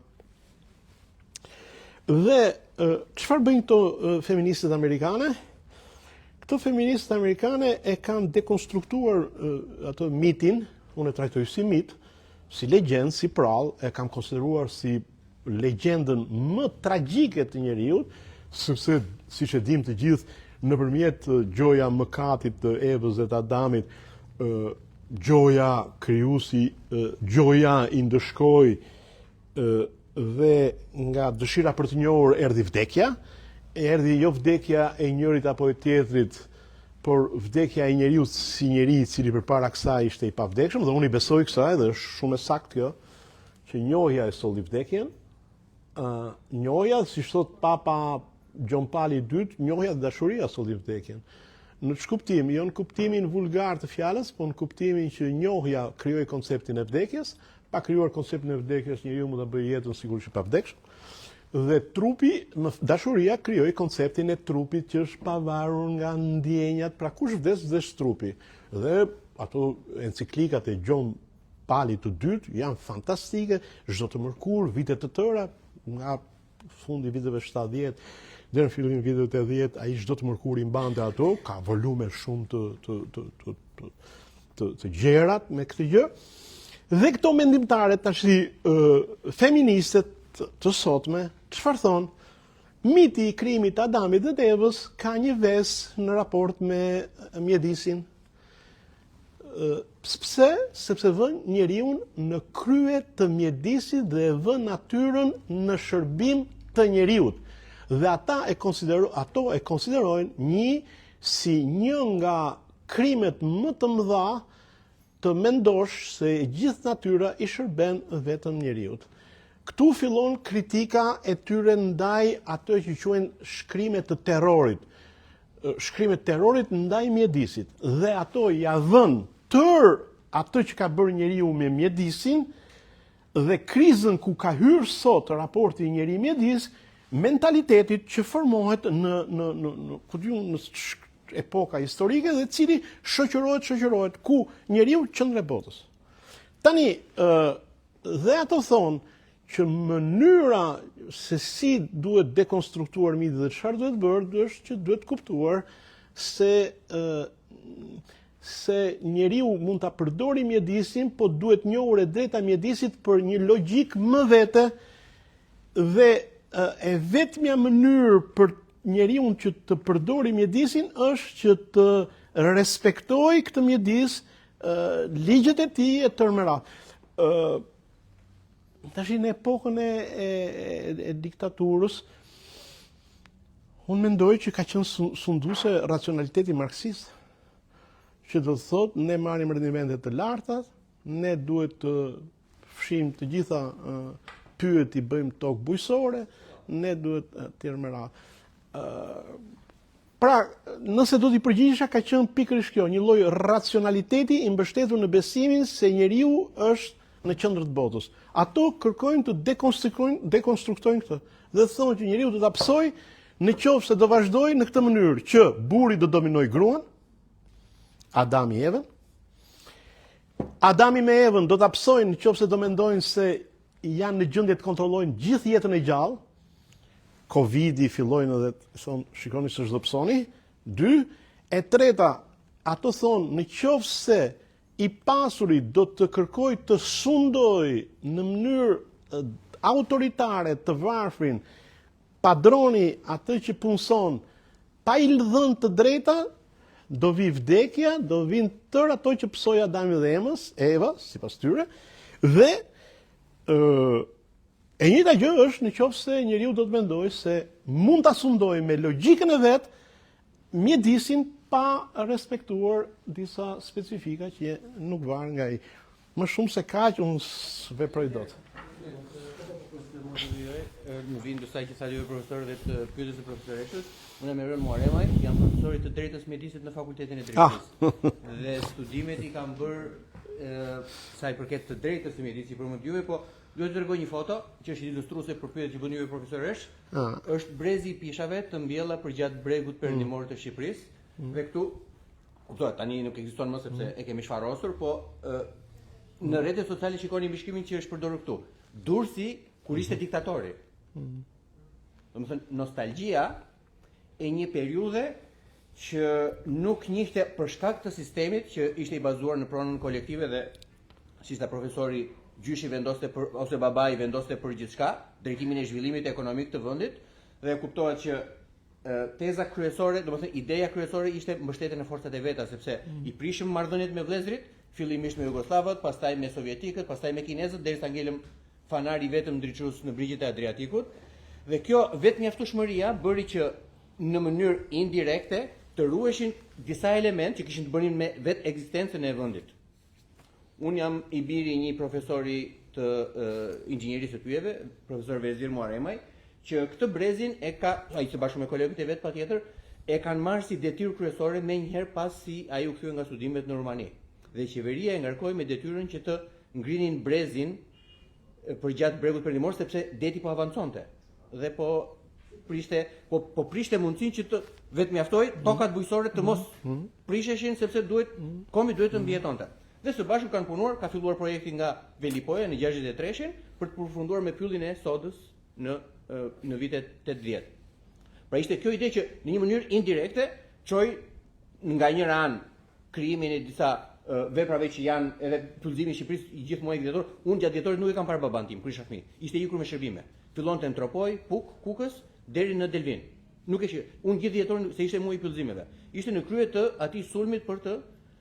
Dhe çfarë bëjnë këto feministët amerikane? Këto feministët amerikane e kanë dekonstruktuar atë mitin, unë e trajtoj si mit, si legjendë, si prallë, e kam konsideruar si legjendën më tragjike të njeriut, sepse siç e dim të gjithë, nëpërmjet gjoja mëkatit të Evës dhe të Adamit, gjoja krijuesi, gjoja i ndëshkoi dhe nga dëshira për të njohur erdhi vdekja, erdhi jo vdekja e njërit apo e tjetrit, por vdekja e njeriu si njeri i cili përpara kësaj ishte i pavdekshëm, dhe unë i besoj kësaj dhe është shumë e saktë kjo, që njohja e solli vdekjen, njohja, si thot Papa Gjon Pali II, njohja dhe dashuria solli vdekjen. Në ç'kuptim, jo në kuptimin vulgar të fjalës, po në kuptimin që njohja krijoi konceptin e vdekjes, pa krijuar konceptin e vdekjes, njeriu mund ta bëjë jetën sigurisht i pavdekshëm. Dhe trupi, dashuria krijoi konceptin e trupit që është pavarur nga ndjenjat, pra kush vdes trupi. Dhe ato enciklikat e Gjon Pali të dytë janë fantastike, çdo të mërkur, vite të tëra, nga fundi viteve 70 deri në fillimin e viteve 80, ai çdo të mërkur i mbante ato, ka volume shumë të gjerat me këtë gjë. Dhe këto mendimtare tash feministët të sotme, çfarë thonë? Miti i krijimit të Adamit dhe të Evës ka një vezë në raport me mjedisin. Pse? Sepse vën njeriu në krye të mjedisit dhe e vën natyrën në shërbim të njeriut. Dhe ato e konsiderojnë si një nga krimet më të mëdha të mendosh se gjithë natyra i shërben vetëm njeriut. Këtu fillon kritika e tyre ndaj ato që quhen shkrime të terrorit. Shkrime të terrorit ndaj mjedisit. Dhe ato ja vën tër ato që ka bërë njeriu me mjedisin dhe krizën ku ka hyrë sot raporti njeri-mjedis, mentalitetit që formohet në epoka historike dhe cili shoqërohet, ku njeriu qendër e botës. Tani, dhe ato thonë që mënyra se si duhet dekonstruktuar miti dhe çfarë duhet bërë, është që duhet kuptuar se njeriu mund ta përdori mjedisin, po duhet njohur e drejta mjedisit për një logjik më vete dhe e vetmja mënyrë për njeriu që të përdori mjedisin është që të respektojë këtë mjedis, ligjet e tij e tërë. Tash në epokën e diktaturës, unë mendoj që ka qenë sunduese racionaliteti marksist, që do të thotë ne marrim rendimente të larta, ne duhet të fshim të gjitha pyet i bëjmë tokë bujësore, ne duhet tjerë me radhë. Pra, nëse do t'i përgjigjesha, ka qenë pikërisht kjo, një lloj racionaliteti i mbështetur në besimin se njeriu është në qendër të botës. Ato kërkojnë të dekonstruktojnë këtë dhe thonë që njeriu do ta psojë në qoftë se do vazhdojë në këtë mënyrë që burri do dominojë gruan, Adami Evën. Adami me Evën do ta psojnë në qoftë se do mendojnë se janë në gjendje të kontrollojnë gjithë jetën e gjallë. Covidi fillojnë edhe thonë, shikoni se çdo psoni. 2, e treta, ato thonë në qoftë se i pasuri do të kërkoj të sundoj në mënyrë autoritare të varfrin, padroni atë që punson pa i dhënë të drejta, do vi vdekja, do vinë tërë ato që psoi Adami dhe Eva, sipas tyre, dhe e njëjta gjë është nëse njeriu do të mendojë se mund ta sundojë me logjikën e vet mjedisin pa respektuar disa specifika që nuk varen nga ai. Më shumë se kaq unë veproj dot. Më vinë do saj që sa lejoj profesor dhe të pyetës së profesoreshës. Unë jam Erën Muaremaj, jam profesori të drejtës mjedisit në Fakultetin e Drejtësisë. Dhe studimet i kam bërë sa i përket të drejtës së mjedisit për më juve, po duhet të tregoj një foto që është ilustruese për pyetjet që bën juve profesoresh. Është brezi i pishave të mbjella përgjatë bregut perëndimor të Shqipërisë. Dhe këtu, kuptohet, tani nuk ekziston më sepse e kemi shfarosur, po në rrjetet sociale shikoni mbishkimin që është përdorur këtu. Durrësi kur ishte diktatori. Domethënë nostalgjia e një periudhe që nuk njihte për shkak të sistemit që ishte i bazuar në pronën kolektive dhe si ishte profesori gjyshi vendoste për, ose babai vendoste për gjithçka, drejtimin e zhvillimit ekonomik të vendit dhe kuptohet që teza kryesore, domethënë ideja kryesore ishte mbështetja në forcat e veta sepse i prishëm marrëdhëniet me vëllezërit, fillimisht me jugoslavët, pastaj me sovjetikët, pastaj me kinezët derisa ngelëm fanari vetëm ndriçues në brigjet e Adriatikut. Dhe kjo vetmjaftueshmëria bëri që në mënyrë indirekte të ruheshin disa elementë që kishin të bënin me vetë ekzistencën e vendit. Unë jam i biri një profesori të inxhinierisë së pyjeve, profesor Vezir Muaremaj, që këtë brezin e ka, ai së bashku me kolegët e vet patjetër, e kanë marrë si detyrë kryesore më njëherë pas si ai u kthye nga studimet në Rumani. Dhe qeveria e ngarkoi me detyrën që të ngrinin brezin përgjatë bregut perëndimor sepse deti po avanconte. Dhe po prishte mundësinë që të vetë mjaftoi tokat bujqësore të mos prisheshin sepse komi duhet të mbijetonte. Dhe së bashku kanë punuar, ka filluar projekti nga Velipoja në 63-shin për të përfunduar me pyllin e sodës në vitet 80. Pra ishte kjo ide që në një mënyrë indirekte çoi nga njëra anë krijimin e disa veprave që janë edhe pyllëzimi i Shqipërisë i gjithmonë diktator. Unë gjatë djetorit nuk e kam parë baban tim, kur isha fëmijë. Ishte ikur me shërbime. Fillonte në Tropoj, Puk, Kukës deri në Delvin. Nuk e shih. Unë gjithë djetorin se ishte muaj i pyllëzimeve. Ishte në krye të atij sulmit për të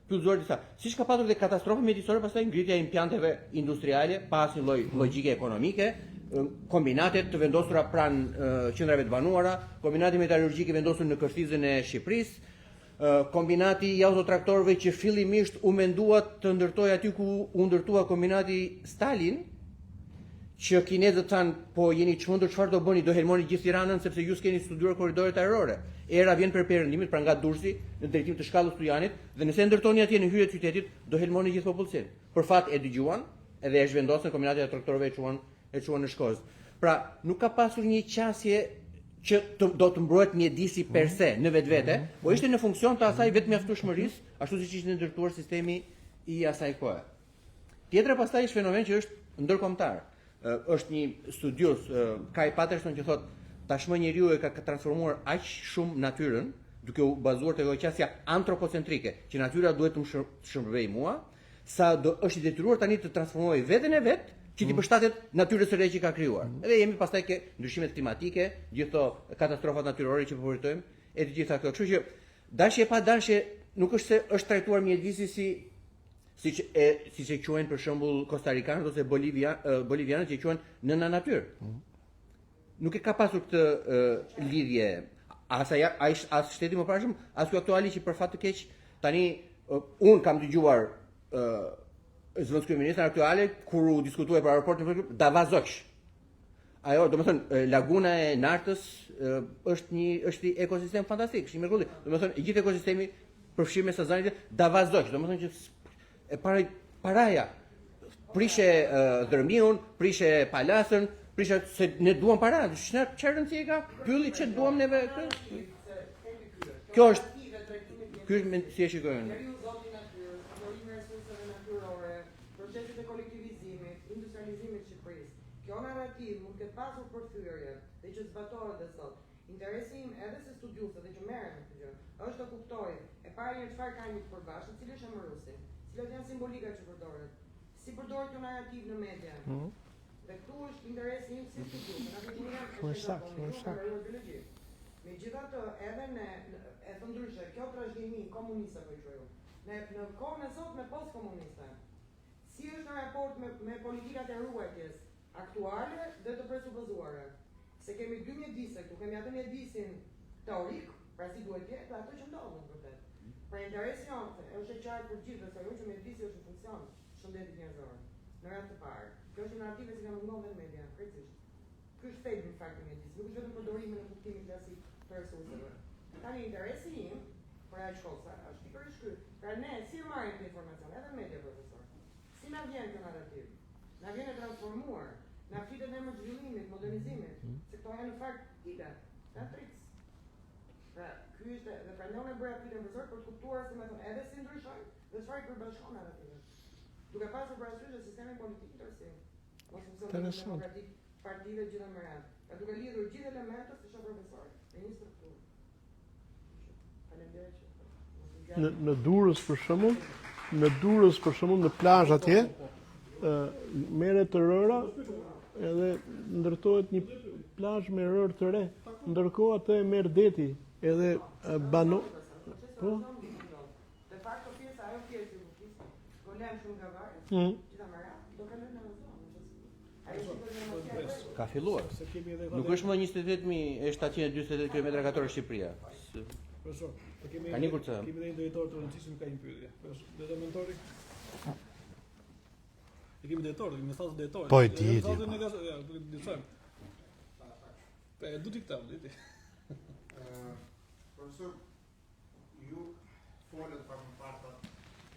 pyllëzuar disa. Siç ka patur dhe katastrofë mjedisore pastaj ngritja e impianteve industriale pa asnjë lloj logjike ekonomike, kombinatet të vendosura pranë qendrave të banuara, kombinati metalurgjik i vendosur në kërthizën e Shqipërisë, kombinati i autotraktorëve që fillimisht u mendua të ndërtoj aty ku u ndërtua kombinati Stalin, që kinezët thanë, po jeni çmendur, çfarë do bëni, do helmoni gjithë Tiranën sepse ju s'keni studiuar korridoret ajrore. Era vjen për perëndimit, pra nga Durrësi në drejtim të shkallës Tujanit, dhe nëse ndërtoni atje në hyrje të qytetit, do helmoni gjithë popullsinë. Për fat e dëgjuan, edhe e zhvendosën kombinati e traktorëve e çuan në Shkozë. Pra, nuk ka pasur një qasje që do të mbrohet mjedisi per se në vetvete, po ishte në funksion të asaj vetmjaftueshmërisë, ashtu siç ishte ndërtuar sistemi i asaj kohe. Tjetra pastaj është fenomen që është ndërkombëtar. Është një studios, Kai Patterson, që thotë tashmë njeriu e ka transformuar aq shumë natyrën, duke u bazuar te qasja antropocentrike, që natyra duhet të më shërbejë mua, sa do është i detyruar tani të transformojë veten e vet që t'i përshtatet natyrës së re që ka krijuar. Edhe jemi pastaj ke ndryshimet klimatike, gjithë ato katastrofat natyrore që po vërtetojmë, e të gjitha këto. Kështu që dashje pa dashje nuk është se është trajtuar mjedisi siç e quajnë për shembull kostarikanët ose bolivianët që quhen nëna natyrë. Nuk e ka pasur këtë lidhje as shteti më parashëm, as ky aktuali që për fat të keq tani un kam dëgjuar zëvendës kryeministra aktuale kur u diskutoi për aeroportin Davazoq. Ajo, domethënë laguna e Nartës është një ekosistem fantastik, është një mrekulli. Domethënë gjithë ekosistemi përfshirë me Sazanit Davazoq, domethënë që e paraja prishe dërmiun, prishe palasën, prishe se ne duam para, çfarë rëndësie ka pylli që duam neve këtë? Kjo është si e shikojnë. Proceset e kolektivizimit, industrializimit të Shqipërisë. Kjo narrativ mund të ketë pasur përthyrje dhe që zbatohet dhe sot. Interesi im edhe se studiuesve dhe që merren me këtë gjë, është të kuptoj e para një çfarë ka një të përbashkët, cilë është emëruesi, cilat janë simbolikat që përdoret, si përdoret kjo narrativ në media. Dhe këtu është interesi im si studiues, në akademia është biologjia. Megjithatë, edhe e të ndryshe, kjo trashëgimi komuniste po i quaj. Në kohën e sotme postkomuniste, si është në raport me politikat e ruajtjes aktuale dhe të presupozuara. Se kemi dy mjedise këtu, kemi atë mjedisin teorik, pra si duhet jetë, dhe ato që ndodhen vërtet. Pra interesi jonë, është e qartë për gjithë, se që mjedisi është në funksion shëndetit njerëzor. Në rast të parë. Kjo është narrative si ka mungon dhe në media, krejtësisht. Ky është fejt në fakt mjedis, nuk është vetëm përdorimi në kuptimin klasik të resurseve. Tani interesi im, për aq kosa, është pikërisht ky. Pra ne si marrim këtë informacion, edhe media profesor. Si na vjen kjo narrativ? Na vjen e transformuar, na flitet në emër zhvillimit, modernizimit, se këto janë në fakt ide, triks. Pra, ky është dhe pra ne bëra pyetjen profesor për të kuptuar se më thon edhe si ndryshojnë dhe çfarë i përbashkon narrativet. Duke pasur parasysh se sistemi politik interesim. Mos funksionon demokratik, partive gjithë më radh. Pra duke lidhur gjithë elementët si shoh profesor, në një strukturë. Faleminderit. Në Durrës për shembull, në plazh atje, merret të rëra edhe ndërtohet një plazh me rërë të re. Ndërkohë atë e merr deti, edhe bano. Po. De facto pjesa ajo pjesë golem shumë nga varri. Gjithë më radh, do kalojnë në zonë. Ka filluar. Nuk është më 28.748 km2 Shqipëria. Profesor, ka një kurcë. Kemi dhe një drejtor të rëndësishëm ka një pyetje. Dhe mentori. E kemi drejtor, kemi mesazh drejtor. Po e di. E du t'i këtam, diti. Profesor, ju folët pak më parë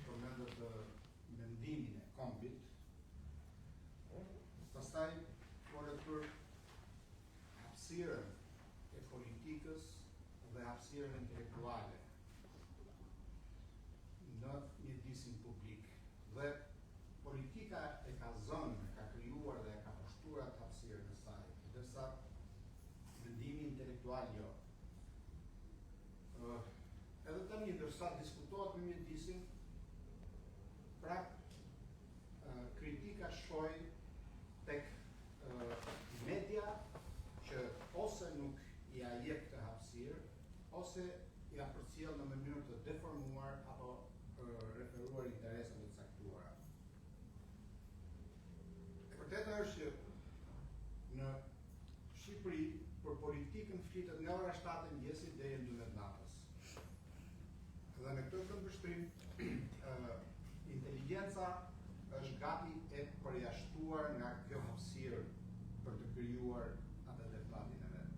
përmendët mendimin e kombit. Pastaj folët për hapësirën e politikës dhe hapësirën intelektuale në mjedisin publik. Dhe politika e ka zënë, ka krijuar dhe ka poshtruar atë hapësirën e saj, ndërsa mendimi intelektual jo. Edhe tani ndërsa diskutohet me mjedisin, pra kritika shkoi tek media që ose nuk ja jep këtë hapësirë, ose ja përcjell në mënyrë të deformuar apo referuar interesave të caktuara. E vërteta është që në Shqipëri për politikën flitet nga ora 7 e mëngjesit deri në 12 natës. Dhe në këtë këmbështrim, inteligjenca është gati e përjashtuar nga kjo hapësirë për të krijuar atë debatin e vet.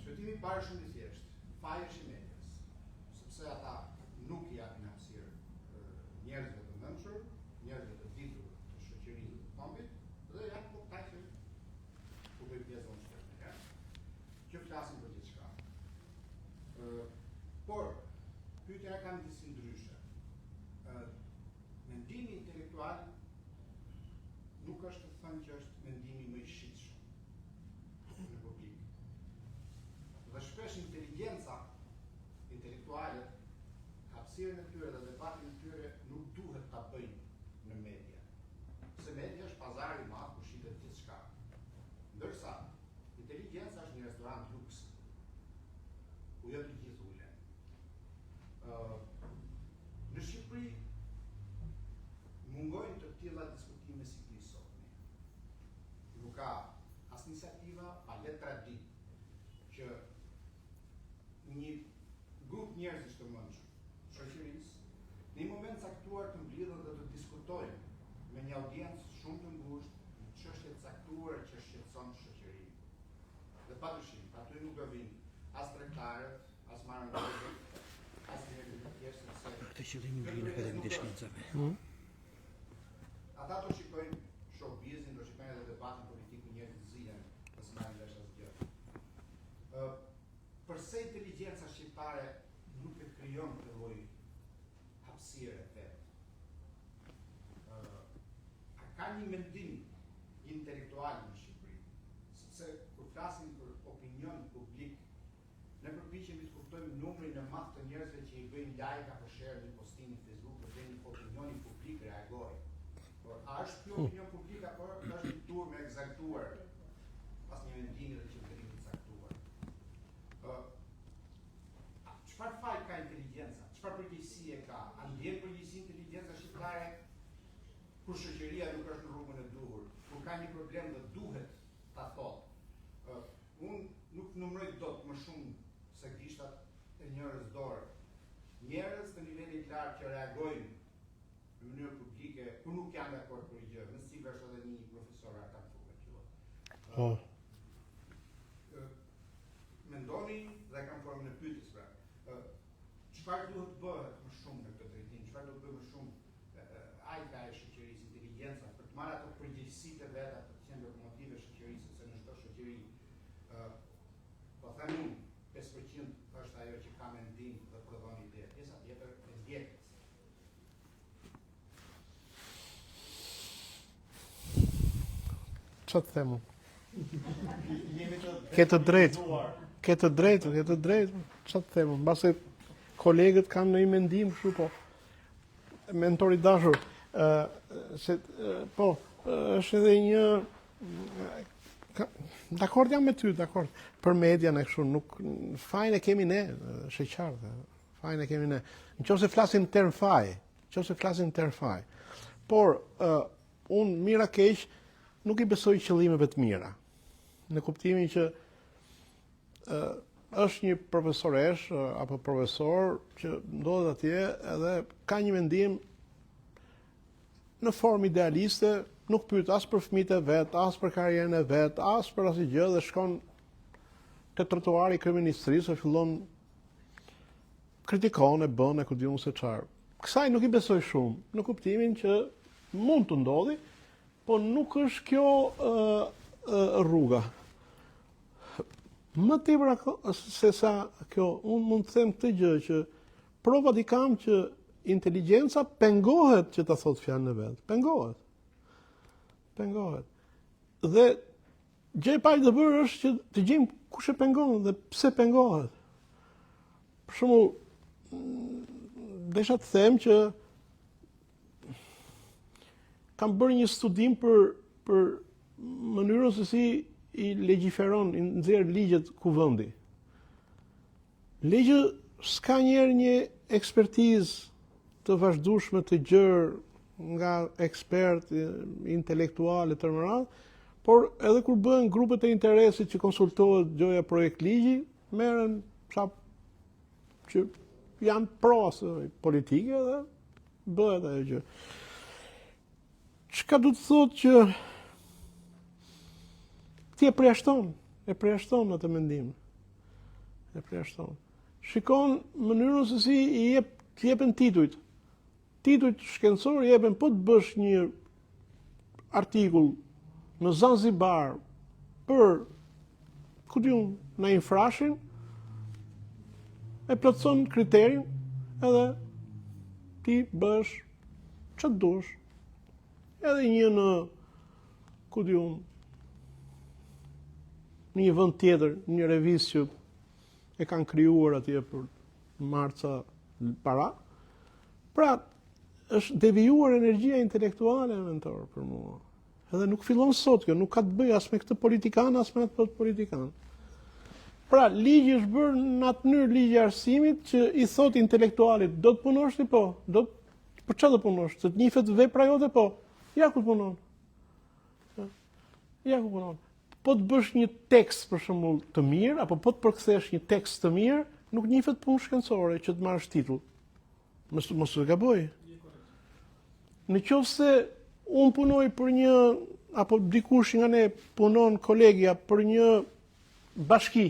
Shpjegimi i parë shumë i thjeshtë, fajesh i medias, sepse ata nuk i japin hapësirë njerëzve të mençur, njerëzve të ditur të shoqërisë të kombit, dhe janë po që u bëj pjesë në shtetin. Që flasin për gjithçka. Por, pyetja ka disi ndryshe. Mendimi intelektual nuk është të thënë që është mendimi më i shitshëm në publik. Dhe shpesh inteligjenca intelektuale, hapësirën e tyre dhe debatin e tyre nuk duhet ta bëjnë në media. Se media është pazari i madh ku shitet gjithçka. Ndërsa inteligjenca është një restorant luks, ku jo të gjithë ulen. Në Shqipëri mungojnë të tilla diskutime si ky sotni. Nuk ka as iniciativa, pa le traditë që një grup njerëzish të mençur, shoqërisë, në një moment caktuar të mblidhen dhe të diskutojnë me një audiencë shumë të ngushtë në çështje të caktuara që shqetëson shoqërinë. Dhe padyshim, aty nuk do vinë as tregtarët, as marrëndhënësit, as njerëzit e tjerë sepse për këtë qëllim ngrihen Akademitë e Shkencave. Ata do shikojnë showbizin, do shikojnë edhe debatin politik ku njerëzit zihen, pas marrin vesh asgjë. Përse inteligjenca shqiptare nuk e krijon këtë lloj hapësire vet? A ka një mendim intelektual në Shqipëri? Sepse kur flasim për opinion publik, ne përpiqemi të kuptojmë numrin e madh të njerëzve që i bëjnë like apo share në postimin Facebook dhe një opinioni publik reagojë. Por a është ky opinion publik apo është një turë me egzaltuar pas një mendimi dhe qëndrimi të çfarë përgjegjësi e ka? A ndjen përgjegjësi inteligjenca shqiptare kur shoqëria nuk është në rrugën e duhur, kur ka një problem dhe duhet ta thotë. Unë nuk numëroj dot më shumë se gishtat e njerëz dorë. Njerëz të nivelit lartë që reagojnë në mënyrë publike, kur nuk janë dakord për një gjë, në si është edhe një profesor ata këtu. Mendoni dhe kam formën e pyetjes pra. Çfarë duhet bëhet më shumë në këtë drejtim? Çfarë duhet bëhet më shumë ajka e shoqërisë, inteligjenca për të marrë ato përgjegjësitë e veta për të qenë lokomotive shoqërisë, se në çdo shoqëri po them unë 5% është ajo që ka mendim dhe prodhon ide, pjesa tjetër e ndjekës. Çfarë të them? Këtë drejt. Këtë drejt. Çfarë të them? Mbase kolegët kanë ndonjë mendim kështu po. Mentori dashur, është edhe një dakord jam me ty, dakord. Për median e kështu nuk fajin e kemi ne, është e qartë. Fajin e kemi ne. Nëse flasim term faj. Por unë mira keq nuk i besoj qëllimeve të mira. Në kuptimin që është një profesoresh apo profesor që ndodhet atje edhe ka një mendim në formë idealiste, nuk pyet as për fëmijët e vet, as për karrierën e vet, as për asnjë gjë dhe shkon te trotuari i kryeministrisë e fillon kritikon e bën e ku diun se çfarë. Kësaj nuk i besoj shumë, në kuptimin që mund të ndodhi, po nuk është kjo rruga. Më tepër se sa kjo, unë mund të them këtë gjë që provat i kam që inteligjenca pengohet që ta thotë fjalën e vet. Pengohet. Dhe gjë e parë të bërë është që të gjejmë kush e pengon dhe pse pengohet. Për shembull, desha të them që kam bërë një studim për mënyrën se si i legjiferon, i nxjerr ligjet kuvendi. Legji s'ka njerë një ekspertizë të vazhdueshme të gjerë nga ekspert, intelektual e të mëradh, por edhe kur bëhen grupet e interesit që konsultohet gjoja projekt ligji, merren që janë prosë politike dhe bëhet ajo gjë. Çka do të thotë që ti e përjashton atë mendim. Shikon mënyrën se si i jepen titujt. Titujt shkencor i jepen po të bësh një artikull në Zanzibar për ku diun në infrashin, e plotson kriterin edhe ti bësh çfarë dush. Edhe një në ku diun në një vend tjetër, një revistë që e kanë krijuar atje për marca para. Pra, është devijuar energjia intelektuale mentor për mua. Edhe nuk fillon sot kjo, nuk ka të bëjë as me këtë politikan, as me atë politikan. Pra, ligji është bërë në atë mënyrë ligji arsimit që i thot intelektualit, do të punosh ti po, për çfarë do punosh? Se të njihet vepra jote po. Ja ku punon. Po të bësh një tekst për shembull të mirë, apo po të përkthesh një tekst të mirë, nuk njihet punë shkencore që të marrësh titull. Mos e gaboj. Në qoftë se unë punoj për një, apo dikush nga ne punon kolegja për një bashki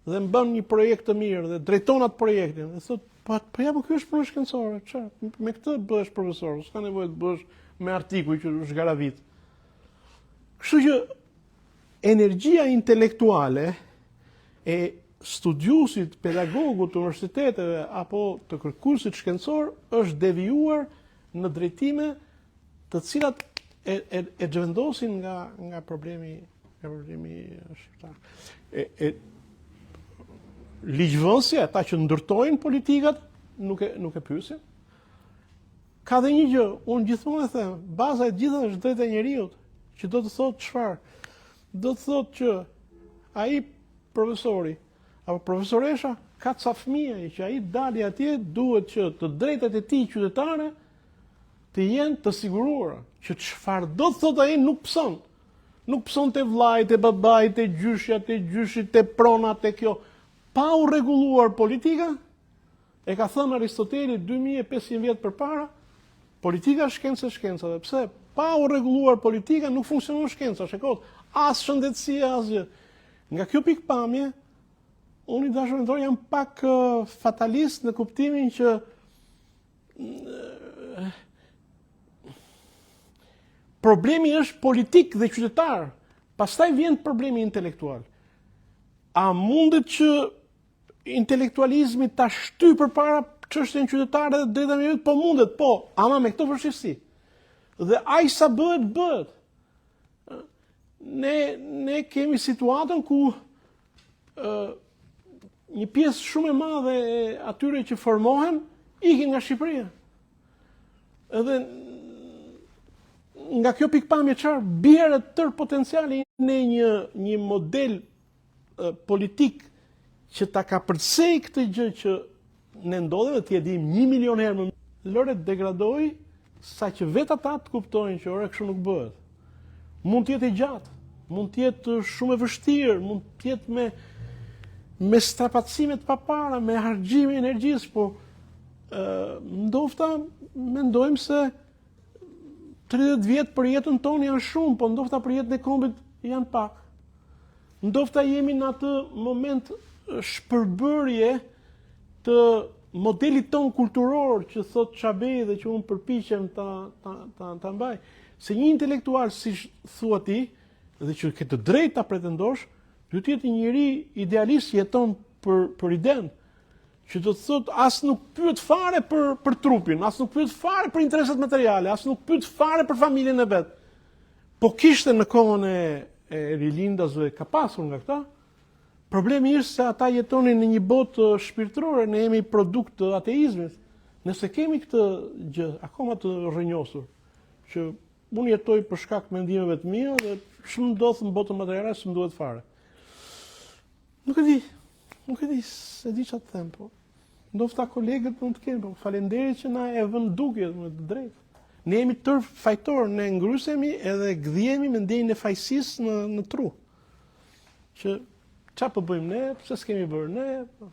dhe mbën një projekt të mirë dhe drejton atë projektin, dhe thot, po ja, po ky është punë shkencore, çfarë? Me këtë bëhesh profesor, s'ka nevojë të bësh me artikuj që është garavit. Kështu që energjia intelektuale e studiusit, pedagogut të universiteteve apo të kërkuesit shkencor është devijuar në drejtime të cilat e zhvendosin nga problemi shqiptar. Ligjvënësi, ata që ndërtojnë politikat, nuk e pyesin. Ka dhe një gjë, unë gjithmonë e them, baza e gjitha është drejta e njeriut, që do të thotë çfarë? Do të thotë që ai profesori apo profesoresha, ka ca fëmijë që ai dali atje duhet që të drejtat e tij qytetare të jenë të siguruara, që çfarë do të thotë ai nuk pëson. Nuk pëson të vllajt, të babait, të gjyshja, të gjyshit, të pronat, të kjo. Pa u rregulluar politika, e ka thënë Aristoteli 2500 vjet përpara, politika shkencë e shkencave. Pse? Pa u rregulluar politika nuk funksionon shkenca, shikoj, as shëndetësia, asgjë. Nga kjo pikpamje, unë i dashuritor jam pak fatalist në kuptimin që problemi është politik dhe qytetar, pastaj vjen problemi intelektual. A mundet që intelektualizmi ta shty përpara çështjen qytetare dhe drejtat e njerëzit? Po mundet, po, ama me këto vështirësi. Dhe aq sa bëhet. Ne kemi situatën ku një pjesë shumë e madhe e atyre që formohen ikin nga Shqipëria. Edhe nga kjo pikpamje çfarë bjerë tër potenciali në një model politik që ta ka përcej këtë gjë që ne ndodhe dhe t'je dim 1 milion herë më lëre degradoj sa që vetë ata të kuptojnë që ora kështu nuk bëhet. Mund t'jetë e gjatë, mund t'jetë shumë e vështirë, mund t'jetë me strapacime të papara, me harxhime energjisë, po ndofta mendojmë se 30 vjet për jetën tonë janë shumë, po ndofta për jetën e kombit janë pak. Ndofta jemi në atë moment shpërbërje të modelit ton kulturor që thot Çabej dhe që unë përpiqem ta mbaj. Se një intelektual, si thua ti, dhe që ke të drejtë ta pretendosh, duhet të jetë një njeri idealist që jeton për iden, që do të thot as nuk pyet fare për trupin, as nuk pyet fare për interesat materiale, as nuk pyet fare për familjen e vet. Po kishte në kohën e rilindasve, ka pasur nga këta. Problemi është se ata jetonin në një botë shpirtërore, ne jemi produkt të ateizmit. Nëse kemi këtë gjë akoma të rrënjosur, që unë jetoj për shkak mendimeve të mia dhe shumë ndodh në botën materiale s'm duhet fare. Nuk e di, se di çfarë të them, po. Ndofta kolegët mund të kenë, po faleminderit që na e vën dukje me të drejtë. Ne jemi tër fajtor, ne ngrysemi edhe gdhiemi me ndjenjën e fajësisë në tru. Që çfarë po bëjmë ne, pse s'kemi bërë ne? Po.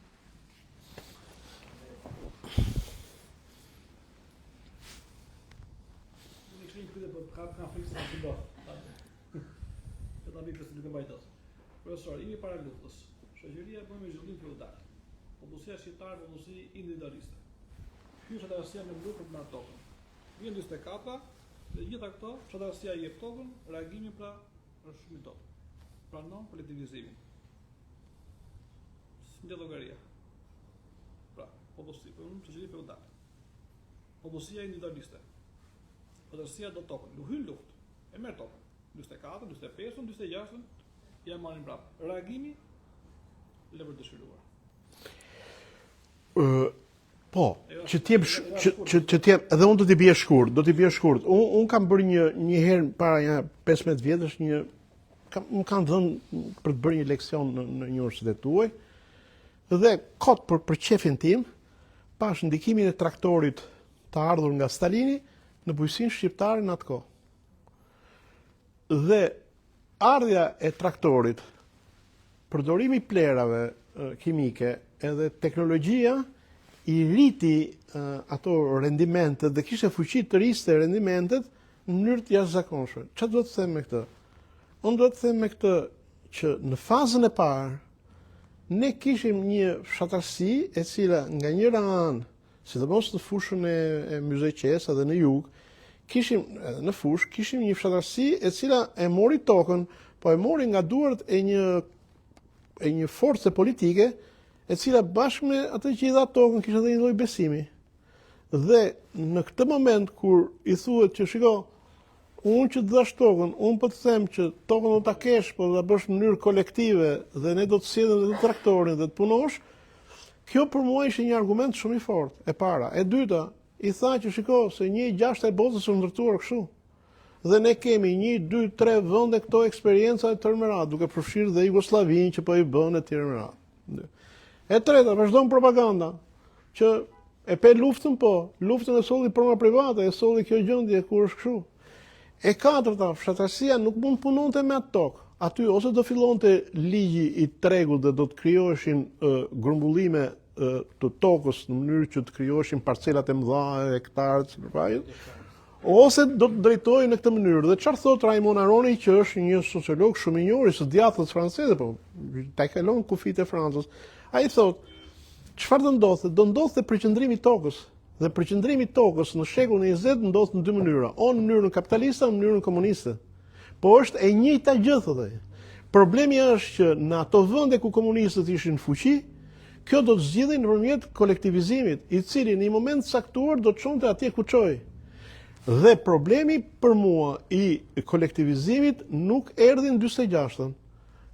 Profesor, imi para luftës, shoqëria e bën me zhvillim feudal. Popullsia shqiptare popullsi individualiste. Ky çfarësia me grupet me tokën. Vjen 44 dhe gjitha këto, çfarësia i jep tokën, reagimi pra është shumë i dobët. Pranon kolektivizimin. Ndë llogaria. Pra, popullsi, shoqëri feudale. Popullsia individualiste. Popullsia do tokën, lu hyn luftë, e merr tokën. 44, 45, 46 ja marrin prapë. Reagimi le për dëshiruar. Po, që t'jem, edhe unë do t'i bie shkurt, Unë kam bërë një herë para 15 vjetësh më kanë dhënë për të bërë një leksion në një universitet tuaj, dhe kot për qefin tim, pash ndikimin e traktorit të ardhur nga Stalini në bujqësinë shqiptare në atë kohë. Dhe ardhja e traktorit, përdorimi i plerave kimike edhe teknologjia i rriti ato rendimentet dhe kishte fuqi të riste rendimentet në mënyrë të jashtëzakonshme. Çfarë do të them me këtë? Unë do të them me këtë që në fazën e parë ne kishim një fshatarësi e cila nga njëra anë, sidomos në fushën e Myzeqes dhe në jug, kishim në fushë kishim një fshatarësi e cila e mori tokën, po e mori nga duart e një force politike e cila bashkë me atë që i dha tokën kishte edhe një lloj besimi. Dhe në këtë moment kur i thuhet që shiko, unë që të dash tokën, unë po të them që tokën do ta kesh, po do ta bësh në mënyrë kolektive dhe ne do të sjellim edhe traktorin dhe të punosh, kjo për mua ishte një argument shumë i fortë, e para. E dyta, i tha që shiko, se 1/6 e botës është ndërtuar kështu. Dhe ne kemi 1, 2, 3 vende këto eksperjenca e tërë me radhë, duke përfshirë dhe Jugosllavinë që po i bën e tjerë me radhë. E treta, vazhdon propaganda, që e pe luftën luftën e solli proma private, e solli kjo gjendje kur është kështu. E katërta, fshatarësia nuk mund punonte me atë tokë. Aty ose do fillonte ligji i tregut dhe do të krijoheshin grumbullime të tokës në mënyrë që të krijoheshin parcelat e mëdha, hektarë, sipërfaqe, ose do të drejtojë në këtë mënyrë. Dhe çfarë thot Raymond Aroni, që është një sociolog shumë i njohur i së djathtës franceze, po ta kalon kufit e Francës. Ai thot, çfarë do ndodhte? Do ndodhte përqendrimi i tokës. Dhe përqendrimi i tokës në shekullin e 20 ndodh në dy mënyra, ose në mënyrën kapitaliste, ose në mënyrën komuniste. Po është e njëjta gjë thotë. Problemi është që në ato vende ku komunistët ishin në fuqi, kjo do të zgjidhej nëpërmjet kolektivizimit, i cili në një moment caktuar do të çonte atje ku çoi. Dhe problemi për mua i kolektivizimit nuk erdhi në 46-ën,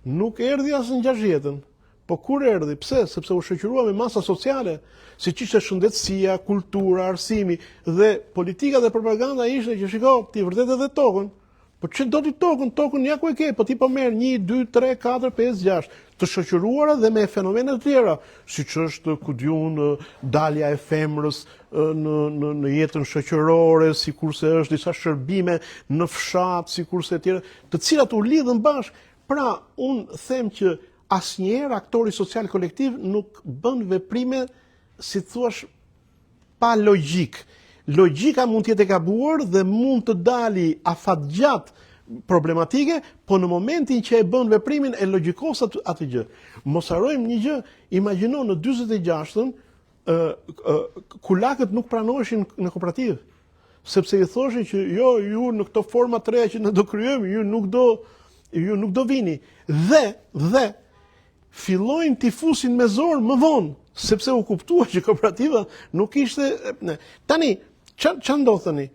nuk erdhi as në 60-ën, po kur erdhi? Pse? Sepse u shoqërua me masa sociale, siç ishte shëndetësia, kultura, arsimi, dhe politika dhe propaganda ishte që shiko, ti vërtet edhe tokën. Po që do ti tokën ja ku e ke, po ti po merr 1, 2, 3, 4, 5, 6, të shoqëruara dhe me fenomene të tjera, siç është ku diun dalja e femrës në jetën shoqërore, sikurse është disa shërbime në fshat, sikurse e tjera, të cilat u lidhen bashkë. Pra, unë them që asnjëherë aktori social kolektiv nuk bën veprime, si thuash, pa logjik. Logjika mund të jetë e gabuar dhe mund të dali afatgjat problematike, po në momentin që e bën veprimin e logjikos atë gjë. Mos harrojmë një gjë, imagjino në 46-ën kulakët nuk pranoheshin në kooperativë, sepse i thoshin që jo, ju në këto forma të reja që ne do krijojmë, ju nuk do vini. Dhe fillojnë t'i fusin me zor më vonë, sepse u kuptua që kooperativa nuk ishte. Tani, ç'a ndodh tani?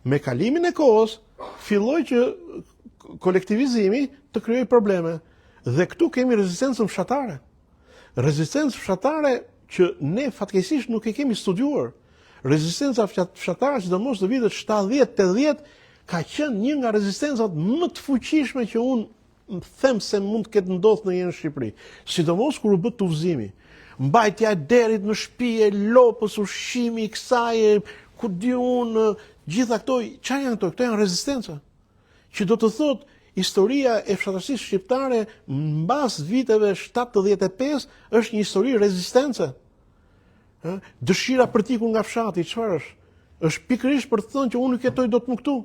Me kalimin e kohës, filloi që kolektivizimi të krijojë probleme. Dhe këtu kemi rezistencën fshatare. Rezistencë fshatare që ne fatkeqësisht nuk e kemi studiuar. Rezistenca fshatare, sidomos në vitet 70-80, ka qenë një nga rezistencat më të fuqishme që unë them se mund të ketë ndodhur ndonjëherë në Shqipëri. Sidomos kur u bë tufzimi. Mbajtja e derit në shtëpi, lopës, ushqimi i kësaj, ku di unë, gjitha këto, çfarë janë këto? Këto janë rezistenca. Që do të thotë, historia e fshatërisë shqiptare mbas viteve 75 është një histori rezistence. Dëshira për t'ikur nga fshati, çfarë është? Është pikërisht për të thënë që unë nuk jetoj dot më këtu.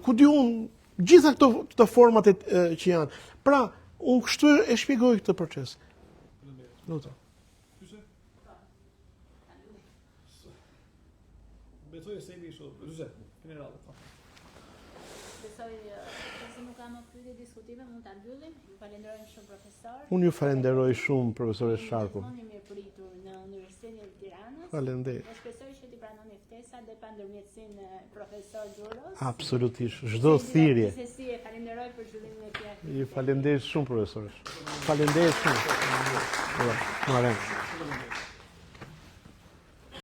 Ku di unë, gjitha këto format që janë. Pra, unë kështu e shpjegoj këtë proces. Lutem. Besoj se jemi kështu, generale. Besoj se nuk kam pyetje diskutime, mund ta mbyllim. Ju falenderoj shumë profesor. Unë ju falenderoj shumë profesore Sharku. Jeni mirë pritur në Universitetin e Tiranës. Faleminderit. Ne shpresoj që ti pranoni ftesat dhe pa ndërmjetësinë e profesor Gjuros. Absolutisht, çdo thirrje. Si e falenderoj për zhvillimin e tij. Ju falenderoj shumë profesor. Falenderoj shumë.